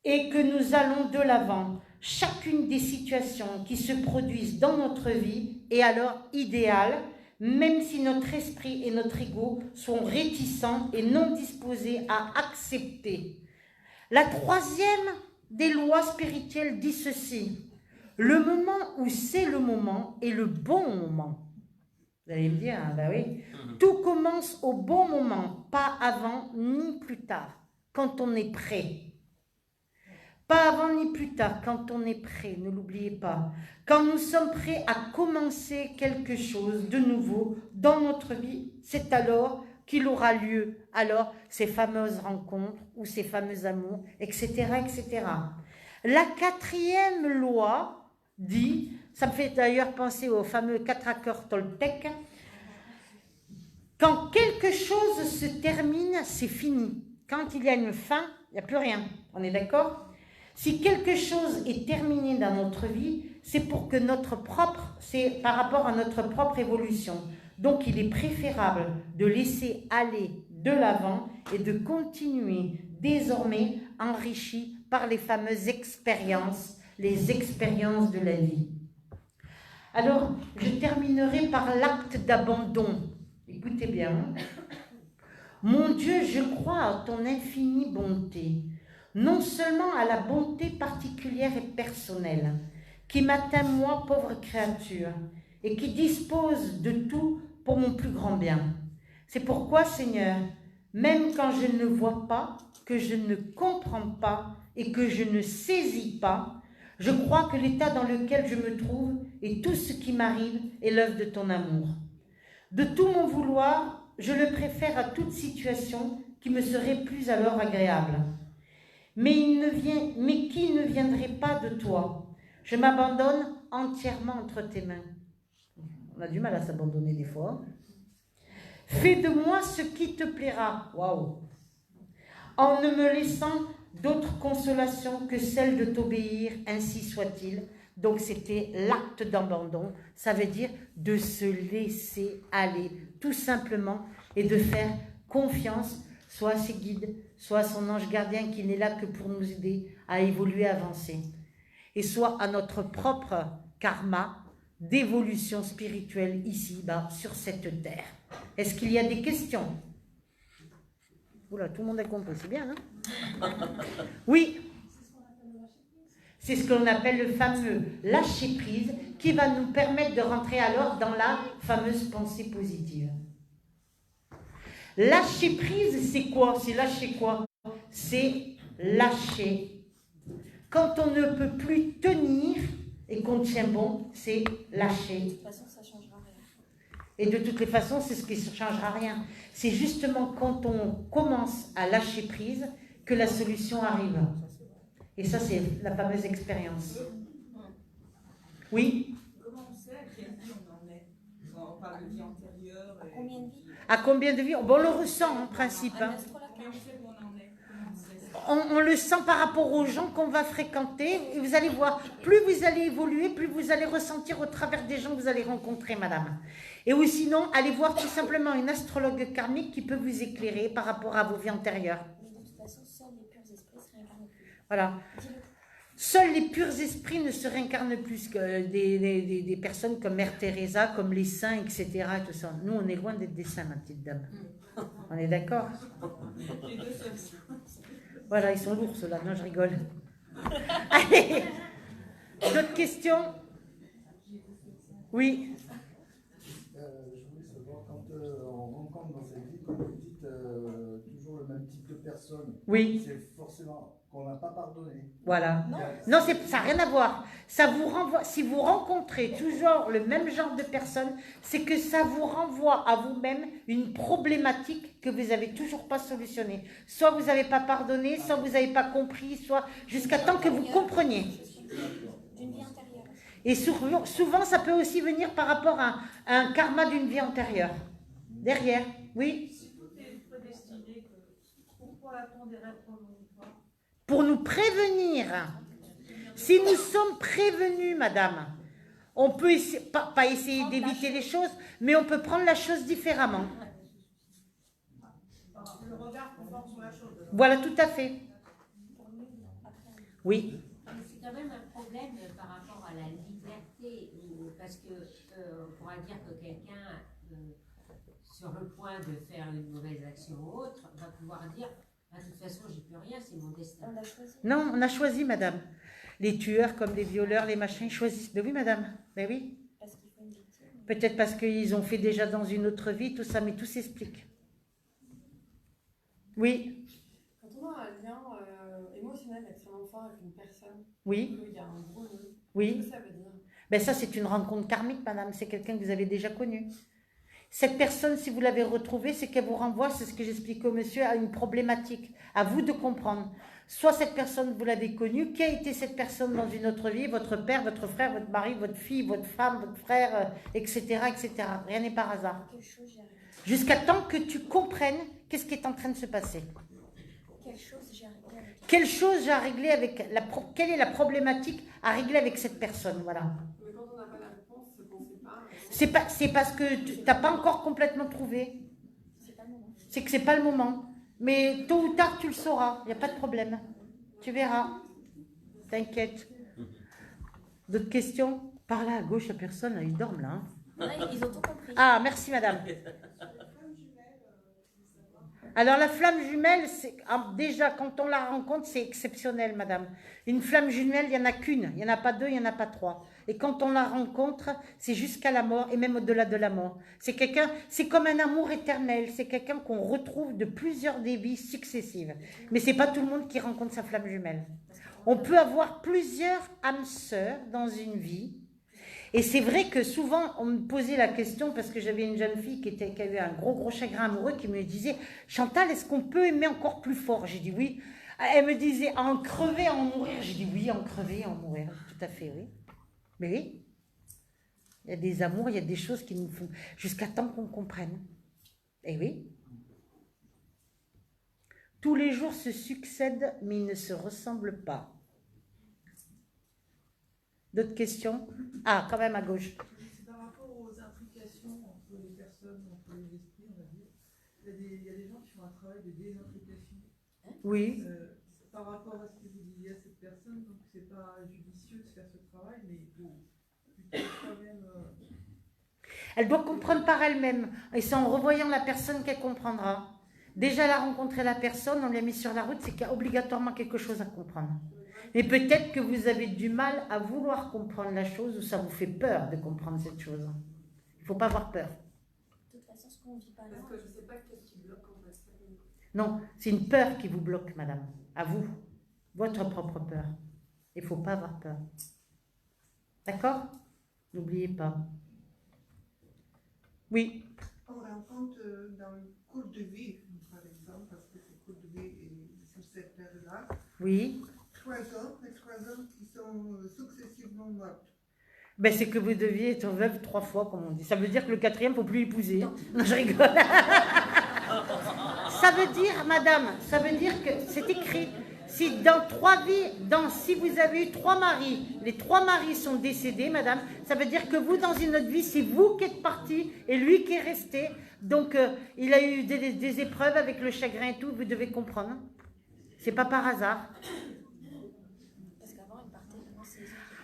et que nous allons de l'avant. Chacune des situations qui se produisent dans notre vie est alors idéale, même si notre esprit et notre ego sont réticents et non disposés à accepter. La troisième des lois spirituelles dit ceci. Le moment où c'est le moment est le bon moment. Vous allez me dire, hein, ben oui. Tout commence au bon moment, pas avant ni plus tard, quand on est prêt. Pas avant ni plus tard, quand on est prêt, ne l'oubliez pas. Quand nous sommes prêts à commencer quelque chose de nouveau dans notre vie, c'est alors qu'il aura lieu. Alors, ces fameuses rencontres ou ces fameux amours, etc., etc. La quatrième loi dit, ça me fait d'ailleurs penser aux fameux 4 accords Toltec, quand quelque chose se termine, c'est fini. Quand il y a une fin, il n'y a plus rien. On est d'accord ? Si quelque chose est terminé dans notre vie, c'est pour que c'est par rapport à notre propre évolution. Donc, il est préférable de laisser aller de l'avant et de continuer désormais enrichi par les fameuses expériences, les expériences de la vie. Alors, je terminerai par l'acte d'abandon. Écoutez bien. Mon Dieu, je crois à ton infinie bonté. Non seulement à la bonté particulière et personnelle qui m'atteint moi, pauvre créature, et qui dispose de tout pour mon plus grand bien. C'est pourquoi, Seigneur, même quand je ne vois pas, que je ne comprends pas et que je ne saisis pas, je crois que l'état dans lequel je me trouve et tout ce qui m'arrive est l'œuvre de ton amour. De tout mon vouloir, je le préfère à toute situation qui me serait plus alors agréable. Mais qui ne viendrait pas de toi. Je m'abandonne entièrement entre tes mains. On a du mal à s'abandonner des fois. Fais de moi ce qui te plaira. Waouh. En ne me laissant d'autre consolation que celle de t'obéir, ainsi soit-il. Donc c'était l'acte d'abandon. Ça veut dire de se laisser aller, tout simplement, et de faire confiance, soit à ses guides, soit à son ange gardien qui n'est là que pour nous aider à évoluer, à avancer. Et soit à notre propre karma d'évolution spirituelle ici, sur cette terre. Est-ce qu'il y a des questions? Oula, tout le monde a compris, c'est bien, hein? Oui. C'est ce qu'on appelle le fameux lâcher-prise qui va nous permettre de rentrer alors dans la fameuse pensée positive. Lâcher-prise, c'est quoi? C'est lâcher quoi? C'est lâcher. Quand on ne peut plus tenir et qu'on tient bon, c'est lâcher. De toute façon, ça ne changera rien. Et de toutes les façons, c'est ce qui ne changera rien. C'est justement quand on commence à lâcher prise que la solution arrive. Et ça, c'est la fameuse expérience. Oui? Comment on sait à quelle vie on en est? On parle de vie antérieure. À combien de vies? À combien de vies? Bon, on le ressent en principe. Un Hein. astrologue. Comment on sait où on en est? Comment on sait ça? On le sent par rapport aux gens qu'on va fréquenter. Et vous allez voir, plus vous allez évoluer, plus vous allez ressentir au travers des gens que vous allez rencontrer, madame. Et ou sinon, allez voir tout simplement une astrologue karmique qui peut vous éclairer par rapport à vos vies antérieures. Mais de toute façon, seuls les purs esprits se réincarnent plus. Voilà. Dis-le. Seuls les purs esprits ne se réincarnent plus que des personnes comme Mère Teresa, comme les saints, etc. Et tout ça. Nous, on est loin d'être des saints, ma petite dame. On est d'accord? Les deux seuls. Voilà, ils sont lourds, ceux-là. Non, je rigole. Allez, d'autres questions? Oui. Je voulais savoir, quand on rencontre dans cette vie, comme vous dites, toujours le même type de personne, Oui. c'est forcément qu'on n'a pas pardonné. Voilà. Non, ça n'a rien à voir. Ça vous renvoie, si vous rencontrez toujours le même genre de personne, c'est que ça vous renvoie à vous-même une problématique que vous n'avez toujours pas solutionnée. Soit vous n'avez pas pardonné, soit vous n'avez pas compris, soit jusqu'à temps que vous compreniez. D'une vie antérieure. Et souvent, ça peut aussi venir par rapport à un karma d'une vie antérieure. Derrière, oui. Si tout est prédestiné, pourquoi attendre des réponses une fois? Pour nous prévenir. Si nous sommes prévenus, madame, on peut pas essayer d'éviter les choses, mais on peut prendre la chose différemment. Le regard qu'on porte sur la chose. Voilà, tout à fait. Oui. C'est quand même un problème par rapport à la liberté, parce que on pourra dire que quelqu'un, sur le point de faire une mauvaise action ou autre, va pouvoir dire de toute façon, j'y peux rien, c'est mon destin. On a choisi. Non, on a choisi, madame. Les tueurs comme les violeurs, les machins, ils choisissent. Ben oui, madame. Ben oui. Parce qu'il faut une victime. Peut-être parce qu'ils ont fait déjà dans une autre vie, tout ça, mais tout s'explique. Oui. Quand on a un lien émotionnel avec son enfant, avec une personne, Oui. il y a un gros nœud. Oui. Qu'est-ce que ça veut dire? Ben ça, c'est une rencontre karmique, madame. C'est quelqu'un que vous avez déjà connu. Cette personne, si vous l'avez retrouvée, c'est qu'elle vous renvoie, c'est ce que j'explique au monsieur, à une problématique. À vous de comprendre. Soit cette personne, vous l'avez connue. Qui a été cette personne dans une autre vie? Votre père, votre frère, votre mari, votre fille, votre femme, votre frère, etc., etc. Rien n'est par hasard. Quelle chose j'ai arrêté? Jusqu'à temps que tu comprennes qu'est-ce qui est en train de se passer. Quelle chose j'ai arrêté avec elle? Quelle chose j'ai à régler avec quelle est la problématique à régler avec cette personne, voilà. Mais quand on n'a pas la réponse, c'est qu'on ne sait pas. C'est parce que tu n'as pas encore complètement trouvé. C'est pas le moment. C'est que c'est pas le moment. Mais tôt ou tard, tu le sauras. Il n'y a pas de problème. Tu verras. T'inquiète. D'autres questions? Par là, à gauche, la personne, là, ils dorment là. Hein. Ouais, ils ont tout compris. Ah, merci madame. Alors la flamme jumelle, déjà quand on la rencontre, c'est exceptionnel, madame. Une flamme jumelle, il n'y en a qu'une, il n'y en a pas deux, il n'y en a pas trois. Et quand on la rencontre, c'est jusqu'à la mort et même au-delà de la mort. C'est quelqu'un, c'est comme un amour éternel, c'est quelqu'un qu'on retrouve de plusieurs vies successives. Mais c'est pas tout le monde qui rencontre sa flamme jumelle. On peut avoir plusieurs âmes sœurs dans une vie. Et c'est vrai que souvent, on me posait la question, parce que j'avais une jeune fille qui avait un gros chagrin amoureux, qui me disait « Chantal, est-ce qu'on peut aimer encore plus fort ?» J'ai dit « Oui ». Elle me disait « En crever, en mourir ?» J'ai dit « Oui, en crever, en mourir. » Tout à fait, oui. Mais oui. Il y a des amours, il y a des choses qui nous font... Jusqu'à temps qu'on comprenne. Eh oui. Tous les jours se succèdent, mais ils ne se ressemblent pas. D'autres questions? Ah, quand même à gauche. C'est par rapport aux implications entre les personnes, entre les esprits, on va dire. Il y a des gens qui font un travail de désimplication. Oui. Par rapport à ce que vous disiez à cette personne, donc c'est pas judicieux de faire ce travail, mais il faut plutôt quand même. Elle doit comprendre par elle-même. Et c'est en revoyant la personne qu'elle comprendra. Déjà, elle a rencontré la personne, on l'a mis sur la route, c'est qu'il y a obligatoirement quelque chose à comprendre. Mais peut-être que vous avez du mal à vouloir comprendre la chose ou ça vous fait peur de comprendre cette chose. Il ne faut pas avoir peur. De toute façon, ce qu'on vit pas là. Parce que je ne sais pas qu'est-ce qui bloque en fait. Non, c'est une peur qui vous bloque, madame. À vous. Votre propre peur. Il ne faut pas avoir peur. D'accord? N'oubliez pas. Oui. On rencontre dans le cours de vie, par exemple, parce que c'est cours de vie et sur cette période-là, Oui. 3 hommes qui sont successivement morts. Ben, c'est que vous deviez être veuve 3 fois, comme on dit. Ça veut dire que le 4e, il ne faut plus épouser. Non, je rigole. Ça veut dire, madame, ça veut dire que c'est écrit. Si dans 3 vies, si vous avez eu 3 maris, les 3 maris sont décédés, madame, ça veut dire que vous, dans une autre vie, c'est vous qui êtes parti et lui qui est resté. Donc, il a eu des épreuves avec le chagrin et tout, vous devez comprendre. C'est pas par hasard. Parce qu'avant, il partait, maintenant, c'est...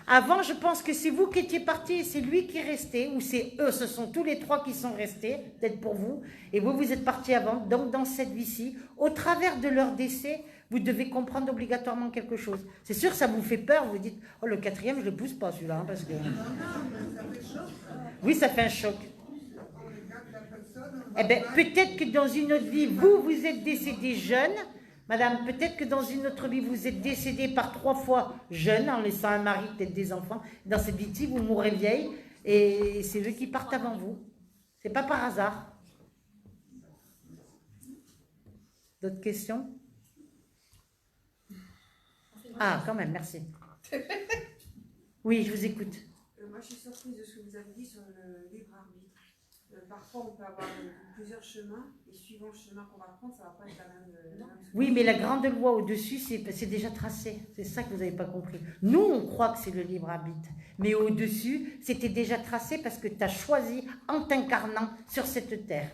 Avant, je pense que c'est vous qui étiez parti et c'est lui qui est resté, ou c'est eux, ce sont tous les 3 qui sont restés, peut-être pour vous, et vous, vous êtes parti avant. Donc, dans cette vie-ci, au travers de leur décès, vous devez comprendre obligatoirement quelque chose. C'est sûr, ça vous fait peur, vous dites, oh, le 4e, je ne le pousse pas celui-là, hein, parce que... Non, mais ça fait choc. Oui, ça fait un choc. On regarde la personne, on Eh va bien, voir. peut-être que dans une autre vie, vous êtes décédé jeune. Madame, peut-être que dans une autre vie, vous êtes décédé par 3 fois jeune, en laissant un mari, peut-être des enfants. Dans cette vie-ci, vous mourrez vieille, et c'est eux qui partent avant vous. C'est pas par hasard. D'autres questions? Ah, quand même, merci. Oui, je vous écoute. Moi, je suis surprise de ce que vous avez dit sur le libre arbitre. Parfois, on peut avoir plusieurs chemins, et suivant le chemin qu'on va prendre, ça ne va pas être la même. Oui, mais la grande loi au-dessus, c'est déjà tracé. C'est ça que vous n'avez pas compris. Nous, on croit que c'est le libre arbitre. Mais au-dessus, c'était déjà tracé parce que tu as choisi en t'incarnant sur cette terre.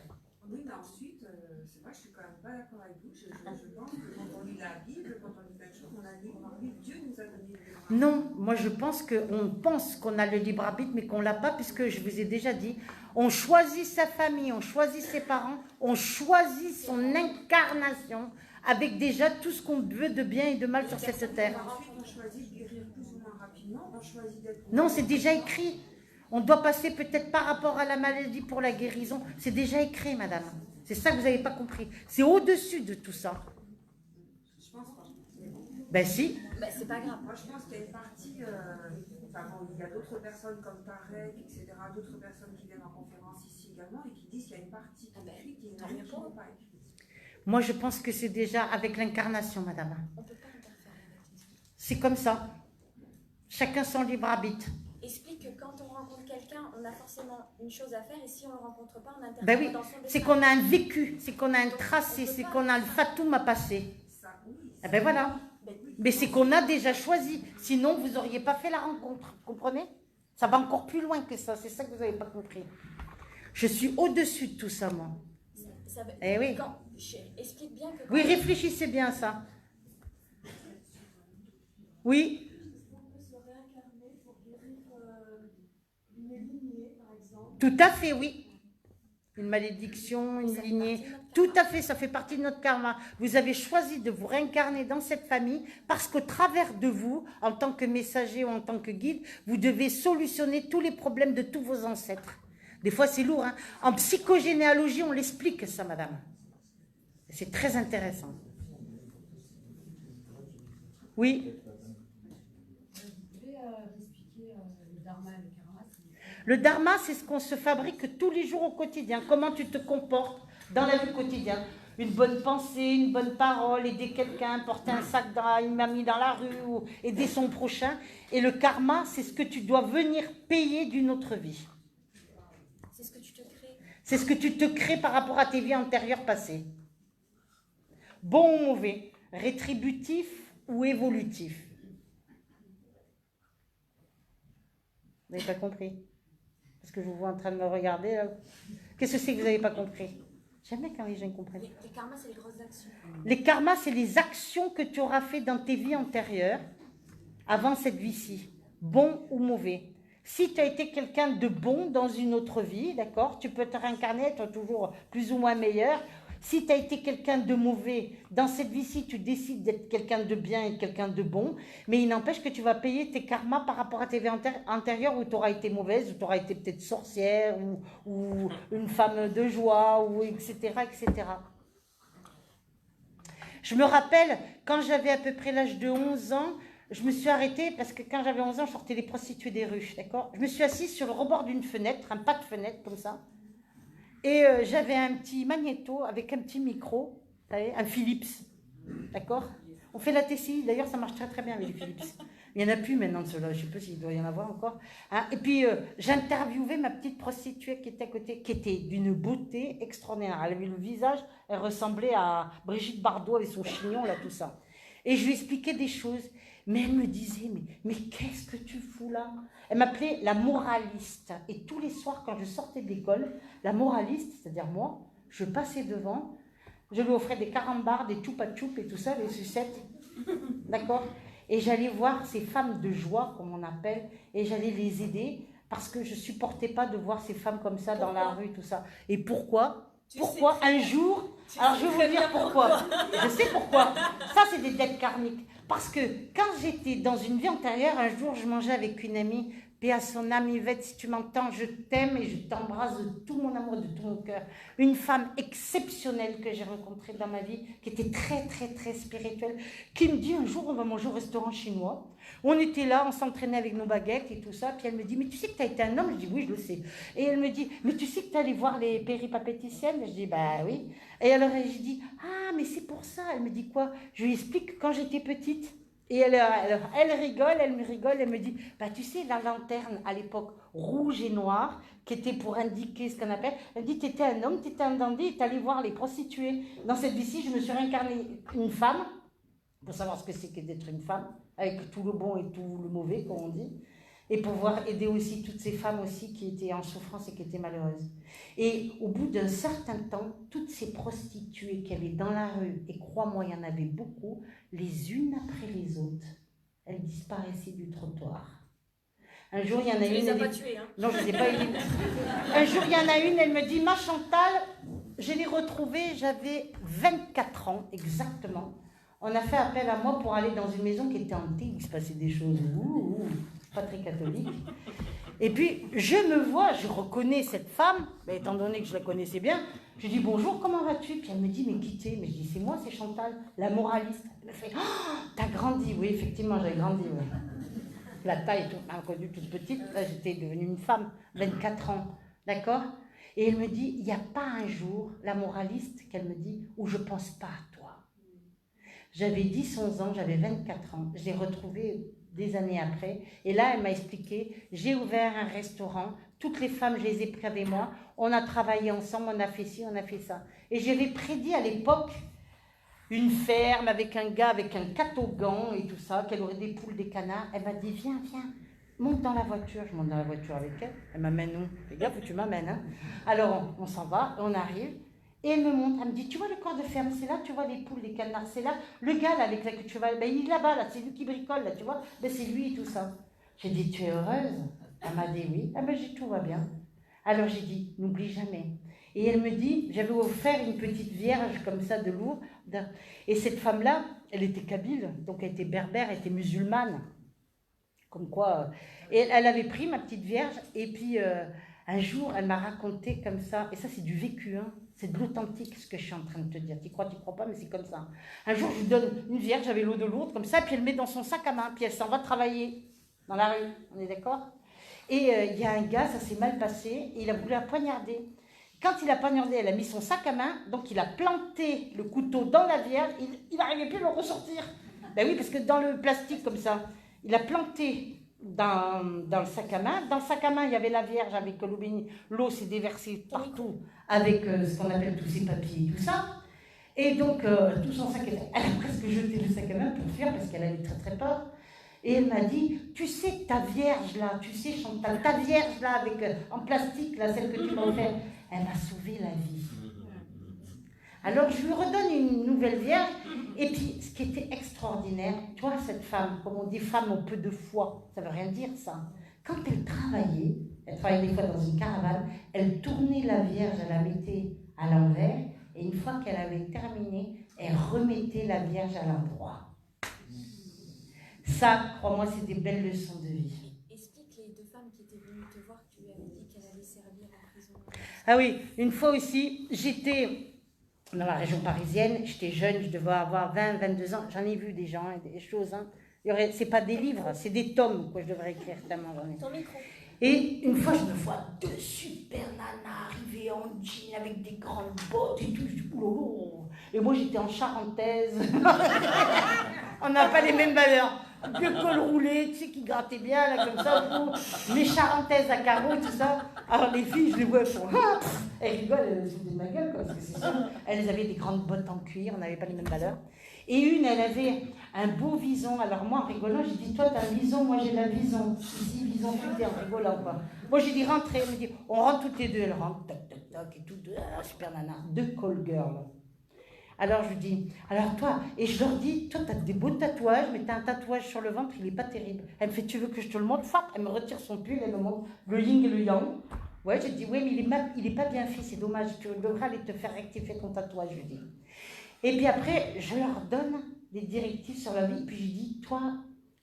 Oui, mais ensuite, c'est vrai, je suis quand même pas d'accord avec vous. Je pense que quand on lit la Bible, quand on lit quelque chose, on a le libre arbitre. Dieu nous a donné le libre arbitre. Non, moi je pense qu'on a le libre arbitre, mais qu'on ne l'a pas, puisque je vous ai déjà dit, on choisit sa famille, on choisit ses parents, on choisit son incarnation, avec déjà tout ce qu'on veut de bien et de mal sur cette terre. Ensuite, on choisit de guérir plus ou moins rapidement, on choisit d'être... Non, c'est déjà écrit. On doit passer peut-être par rapport à la maladie pour la guérison. C'est déjà écrit, madame. C'est ça que vous n'avez pas compris. C'est au-dessus de tout ça. Je pense pas. Ben si. Ben, c'est pas grave. Moi, je pense qu'il y a une partie... Enfin, bon, il y a d'autres personnes comme Tarek, etc., d'autres personnes qui viennent en conférence ici également et qui disent qu'il y a une partie qui est écrite et une partie qui n'est pas écrite. Moi, je pense que c'est déjà avec l'incarnation, madame. On ne peut pas interférer avec l'esprit. C'est comme ça. Chacun son libre arbitre. Explique que quand on rencontre quelqu'un, on a forcément une chose à faire et si on ne le rencontre pas, on interfère Ben oui, dans son destin. c'est qu'on a un vécu, c'est qu'on a un tracé, c'est qu'on a le fatoum à passer. Ça, oui. Eh ben voilà. Mais c'est qu'on a déjà choisi. Sinon, vous n'auriez pas fait la rencontre. Vous comprenez? Ça va encore plus loin que ça. C'est ça que vous n'avez pas compris. Je suis au-dessus de tout ça, moi. Ça veut- Eh oui. Explique bien que... Oui, réfléchissez bien à ça. Oui. On peut se réincarner pour guérir une lignée, par exemple. Tout à fait, oui. Une malédiction, une lignée. Tout à fait, ça fait partie de notre karma. Vous avez choisi de vous réincarner dans cette famille parce qu'au travers de vous, en tant que messager ou en tant que guide, vous devez solutionner tous les problèmes de tous vos ancêtres. Des fois, c'est lourd, hein. En psychogénéalogie, on l'explique, ça, madame. C'est très intéressant. Oui. Vous pouvez expliquer le dharma et le karma? Le dharma, c'est ce qu'on se fabrique tous les jours au quotidien. Comment tu te comportes dans la vie quotidienne. Une bonne pensée, une bonne parole, aider quelqu'un, porter un sac dans une mamie dans la rue, ou aider son prochain. Et le karma, c'est ce que tu dois venir payer d'une autre vie. C'est ce que tu te crées. C'est ce que tu te crées par rapport à tes vies antérieures passées. Bon ou mauvais, rétributif ou évolutif. Vous n'avez pas compris? Parce que je vous vois en train de me regarder là. Qu'est-ce que c'est que vous n'avez pas compris? Jamais quand les gens comprennent. Les karmas, c'est les grosses actions. Les karmas, c'est les actions que tu auras fait dans tes vies antérieures, avant cette vie-ci, bon ou mauvais. Si tu as été quelqu'un de bon dans une autre vie, d'accord, tu peux te réincarner, être toujours plus ou moins meilleur. Si tu as été quelqu'un de mauvais, dans cette vie-ci, tu décides d'être quelqu'un de bien et quelqu'un de bon, mais il n'empêche que tu vas payer tes karmas par rapport à tes vies antérieures où tu auras été mauvaise, où tu auras été peut-être sorcière, ou une femme de joie, ou etc., etc. Je me rappelle, quand j'avais à peu près l'âge de 11 ans, je me suis arrêtée parce que quand j'avais 11 ans, je sortais les prostituées des rues, d'accord? Je me suis assise sur le rebord d'une fenêtre, un pas de fenêtre comme ça, et j'avais un petit magnéto avec un petit micro, vous savez, un Philips, d'accord? On fait la TCI, d'ailleurs ça marche très très bien avec les Philips. Il n'y en a plus maintenant de ceux-là, je ne sais pas s'il doit y en avoir encore. Hein? Et puis j'interviewais ma petite prostituée qui était à côté, qui était d'une beauté extraordinaire. Elle avait le visage, elle ressemblait à Brigitte Bardot avec son chignon, là, tout ça. Et je lui expliquais des choses. Mais elle me disait, mais qu'est-ce que tu fous là? Elle m'appelait la moraliste. Et tous les soirs, quand je sortais de l'école, la moraliste, c'est-à-dire moi, je passais devant, je lui offrais des carambars, des choupa-choups et tout ça, des sucettes. D'accord? Et j'allais voir ces femmes de joie, comme on appelle, et j'allais les aider, parce que je ne supportais pas de voir ces femmes comme ça dans la rue, tout ça. Et pourquoi? Pourquoi un jour... Alors je vais vous dire pourquoi. Je sais pourquoi. Ça, c'est des dettes karmiques. Parce que quand j'étais dans une vie antérieure, un jour, je mangeais avec une amie, paix à son âme, Yvette, si tu m'entends, je t'aime et je t'embrasse de tout mon amour, de tout mon cœur. Une femme exceptionnelle que j'ai rencontrée dans ma vie, qui était très, très, très spirituelle, qui me dit un jour, on va manger au restaurant chinois. On était là, on s'entraînait avec nos baguettes et tout ça, puis elle me dit, mais tu sais que tu as été un homme? Je dis, oui, je le sais. Et elle me dit, mais tu sais que tu es allé voir les péripatéticiennes? Je dis, bah oui. Et alors, je dis, ah, mais c'est pour ça. Elle me dit quoi? Je lui explique quand j'étais petite. Et elle rigole, elle me rigole, elle me dit, bah tu sais, la lanterne à l'époque, rouge et noire, qui était pour indiquer ce qu'on appelle, elle dit, tu étais un homme, tu étais un dandy, tu allais voir les prostituées. Dans cette vie-ci, je me suis réincarnée une femme, pour savoir ce que c'est que d'être une femme, avec tout le bon et tout le mauvais, comme on dit, et pouvoir aider aussi toutes ces femmes aussi qui étaient en souffrance et qui étaient malheureuses. Et au bout d'un certain temps, toutes ces prostituées qu'il y avait dans la rue, et crois-moi, il y en avait beaucoup, les unes après les autres, elles disparaissaient du trottoir. Un jour, il y en a une... Tu les as pas tuées, hein? Non, je ne les ai pas éliminées. Un jour, il y en a une, elle me dit, ma Chantal, je l'ai retrouvée, j'avais 24 ans, exactement. On a fait appel à moi pour aller dans une maison qui était hantée, il se passait des choses, pas très catholiques. Et puis, je me vois, je reconnais cette femme, mais étant donné que je la connaissais bien, je dis bonjour, comment vas-tu? Puis elle me dit, mais qui t'es? Mais je dis, c'est moi, c'est Chantal, la moraliste. Elle me fait, oh, t'as grandi? Oui, effectivement, j'avais grandi, oui. La taille, inconnue, toute petite, là, j'étais devenue une femme, 24 ans, d'accord? Et elle me dit, il n'y a pas un jour, la moraliste, qu'elle me dit, où je ne pense pas à toi. J'avais 10-11 ans, j'avais 24 ans, je l'ai retrouvée des années après, et là, elle m'a expliqué, j'ai ouvert un restaurant, toutes les femmes, je les ai prises avec moi, on a travaillé ensemble, on a fait ci, on a fait ça. Et j'avais prédit à l'époque une ferme avec un gars, avec un catogan et tout ça, qu'elle aurait des poules, des canards. Elle m'a dit, viens, monte dans la voiture. Je monte dans la voiture avec elle, elle m'amène où? Fais gaffe où tu m'amènes, hein. Alors, on s'en va, on arrive, et elle me montre, elle me dit, tu vois le corps de ferme, c'est là, tu vois les poules, les canards, c'est là, le gars là avec lequel tu vas, ben, il est là-bas, là, c'est lui qui bricole, là, tu vois, ben, c'est lui et tout ça. J'ai dit, tu es heureuse? Elle m'a dit oui. Ah ben j'ai dit, tout va bien. Alors j'ai dit, n'oublie jamais. Et elle me dit, j'avais offert une petite vierge comme ça de Lourdes, et cette femme-là, elle était kabyle, donc elle était berbère, elle était musulmane, comme quoi, et elle avait pris ma petite vierge, et puis un jour, elle m'a raconté comme ça, et ça c'est du vécu, hein. C'est de l'authentique ce que je suis en train de te dire. Tu crois pas, mais c'est comme ça. Un jour, je lui donne une vierge, j'avais l'eau de Lourdes, comme ça, puis elle met dans son sac à main, puis elle s'en va travailler dans la rue. On est d'accord? Et il y a un gars, ça s'est mal passé, et il a voulu la poignarder. Quand il a poignardé, elle a mis son sac à main, donc il a planté le couteau dans la vierge, il n'arrivait plus à le ressortir. Ben oui, parce que dans le plastique comme ça, il a planté dans le sac à main. Dans le sac à main, il y avait la Vierge avec l'eau bénie. L'eau s'est déversée partout avec ce qu'on appelle tous ces papiers et tout ça. Et donc, tout son sac à main, elle a presque jeté le sac à main pour fuir parce qu'elle avait très très peur. Et elle m'a dit, tu sais, ta Vierge là, tu sais Chantal, ta Vierge là, avec, en plastique, là, celle que tu m'as offert, elle m'a sauvé la vie. Alors je lui redonne une nouvelle Vierge, et puis ce qui était extraordinaire, tu vois cette femme, comme on dit femme au peu de foi, ça veut rien dire ça. Quand elle travaillait des fois dans une caravane, elle tournait la Vierge, elle la mettait à l'envers, et une fois qu'elle avait terminé, elle remettait la Vierge à l'endroit. Ça, crois-moi, c'est des belles leçons de vie. Explique les deux femmes qui étaient venues te voir, que tu lui avais dit qu'elle allait servir en prison. Ah oui, une fois aussi, j'étais dans la région parisienne, j'étais jeune, je devais avoir 20, 22 ans, j'en ai vu des gens, des choses, hein. C'est pas des livres, c'est des tomes que je devrais écrire tellement j'en ai. Ton micro. Et une fois, je me vois deux super nanas arriver en jean avec des grandes bottes et tout, je dis, oulolo. Et moi, j'étais en charentaise. On n'a pas les mêmes valeurs. Vieux col roulé, tu sais, qui grattait bien, là, comme ça, mes charentaises à carreaux, tout ça. Alors, les filles, je les vois, elles font, ah, elles rigolent, elles se foutent de ma gueule, quoi, parce que c'est ça. Elles avaient des grandes bottes en cuir, on n'avait pas les mêmes valeurs. Et une, elle avait un beau vison. Alors, moi, en rigolant, j'ai dit, toi, t'as un vison, moi, j'ai la vison. Ici, vison futé, en rigolant, quoi. Moi, j'ai dit, rentrez. Elle me dit, on rentre toutes les deux. Elle rentre, toc, toc, toc, et tout, super nana. Deux call girls. Alors je lui dis, alors toi, et je leur dis, toi t'as des beaux tatouages, mais t'as un tatouage sur le ventre, il est pas terrible. Elle me fait, tu veux que je te le montre? Elle me retire son pull, elle me montre le yin et le yang. Ouais, je dis, oui, mais il est pas bien fait, c'est dommage, tu devrais aller te faire rectifier ton tatouage, je lui dis. Et puis après, je leur donne des directives sur la vie, puis je dis, toi,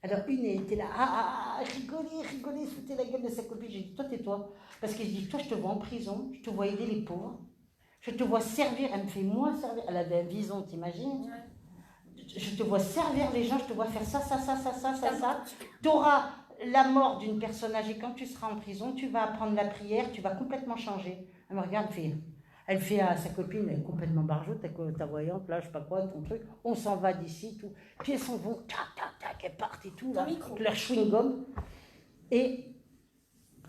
alors une elle était là, rigoler, foutait la gueule de sa copine, j'ai dit, toi tais-toi, parce que je dis, toi je te vois en prison, je te vois aider les pauvres. Je te vois servir, elle me fait moi servir. Elle avait un vison, t'imagines? Je te vois servir les gens, je te vois faire ça. Tu auras la mort d'une personne âgée quand tu seras en prison, tu vas apprendre la prière, tu vas complètement changer. Elle me regarde, elle fait à sa copine, elle est complètement barjoute, ta voyante, là, je sais pas quoi, ton truc, on s'en va d'ici, tout. Puis elles s'en vont, tac, elles partent et tout, là, leur chewing-gum. Et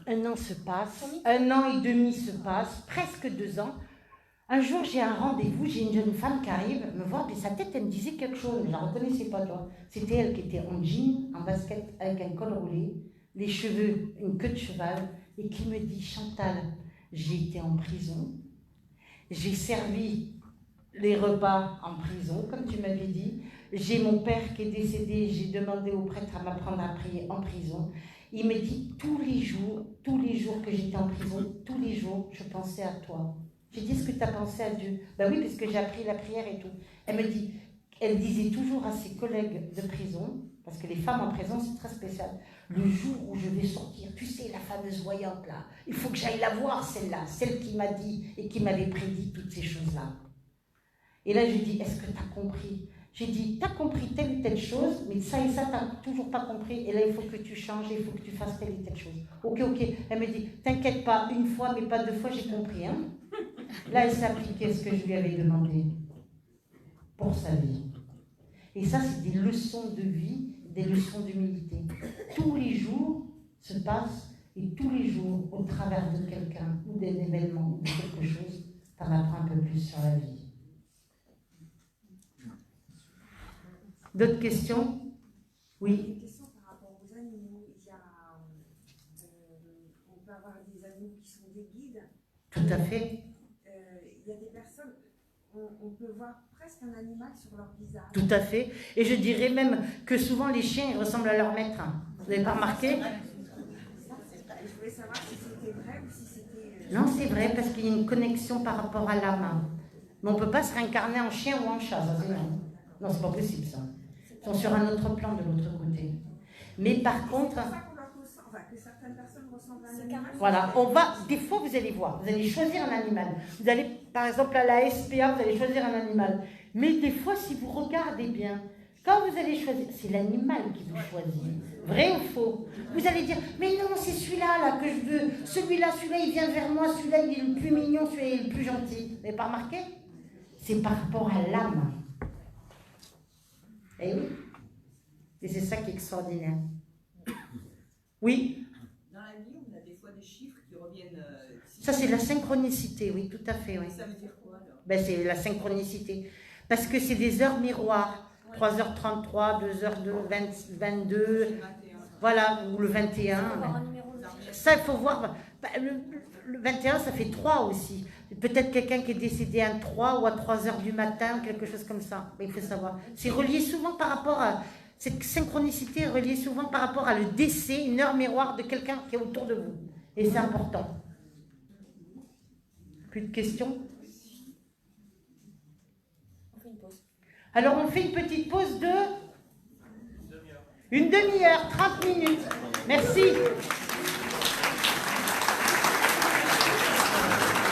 un an se passe, 1 an et demi se passe, presque 2 ans. Un jour, j'ai un rendez-vous, j'ai une jeune femme qui arrive me voir, puis sa tête, elle me disait quelque chose, mais je ne la reconnaissais pas, toi. C'était elle qui était en jean, en basket, avec un col roulé, les cheveux, une queue de cheval, et qui me dit, Chantal, j'ai été en prison, j'ai servi les repas en prison, comme tu m'avais dit, j'ai mon père qui est décédé, j'ai demandé au prêtre à m'apprendre à prier en prison. Il me dit, tous les jours que j'étais en prison, tous les jours, je pensais à toi. J'ai dit, est-ce que tu as pensé à Dieu? Ben oui, parce que j'ai appris la prière et tout. Elle disait toujours à ses collègues de prison, parce que les femmes en prison, c'est très spécial, le jour où je vais sortir, tu sais, la fameuse voyante là, il faut que j'aille la voir celle-là, celle qui m'a dit et qui m'avait prédit toutes ces choses-là. Et là, je lui dis, est-ce que tu as compris? J'ai dit, tu as compris telle ou telle chose, mais ça et ça, tu n'as toujours pas compris, et là, il faut que tu changes, il faut que tu fasses telle et telle chose. Ok. Elle me dit, t'inquiète pas, 1 fois, mais pas 2 fois, j'ai compris, hein. Là, elle s'appliquait ce que je lui avais demandé pour sa vie. Et ça, c'est des leçons de vie, des leçons d'humilité. Tous les jours se passent, et tous les jours, au travers de quelqu'un, ou d'un événement, ou de quelque chose, tu en apprends un peu plus sur la vie. D'autres questions? Oui. Une question par rapport aux animaux. On peut avoir des animaux qui sont des guides. Tout à fait. Il y a des personnes, on peut voir presque un animal sur leur visage. Tout à fait. Et je dirais même que souvent les chiens ils ressemblent à leur maître. Vous n'avez pas remarqué? Je voulais savoir si c'était vrai ou si c'était... Non, c'est vrai, parce qu'il y a une connexion par rapport à l'âme. Mais on ne peut pas se réincarner en chien ou en chat, ça c'est non. Non, c'est pas possible ça. Ils sont sur un autre plan de l'autre côté. Mais par contre... que certaines personnes ressemblent à un animal. Voilà, des fois vous allez voir, vous allez choisir un animal. Vous allez, par exemple, à la SPA, vous allez choisir un animal. Mais des fois, si vous regardez bien, quand vous allez choisir, c'est l'animal qui vous choisit. Vrai ou faux? Vous allez dire, mais non, c'est celui-là là, que je veux. Celui-là, il vient vers moi, celui-là, il est le plus mignon, celui-là, il est le plus gentil. Vous n'avez pas remarqué? C'est par rapport à l'âme. Eh oui. Et c'est ça qui est extraordinaire. Oui, Dans la vie, on a des fois des chiffres qui reviennent. ça c'est la synchronicité, oui, tout à fait. Oui. Ça veut dire quoi alors? Ben, c'est la synchronicité. Parce que c'est des heures miroirs. 3h33, 2h22, 22, voilà, ou le 21. Ça, il faut voir. Le 21, ça fait 3 aussi. Peut-être quelqu'un qui est décédé à 3 ou à 3h du matin, quelque chose comme ça. Mais il faut savoir. C'est relié souvent par rapport à. Cette synchronicité est reliée souvent par rapport à le décès, une heure miroir de quelqu'un qui est autour de vous. Et c'est important. Plus de questions? On fait une pause. Alors on fait une petite pause de... Une demi-heure, 30 minutes. Merci.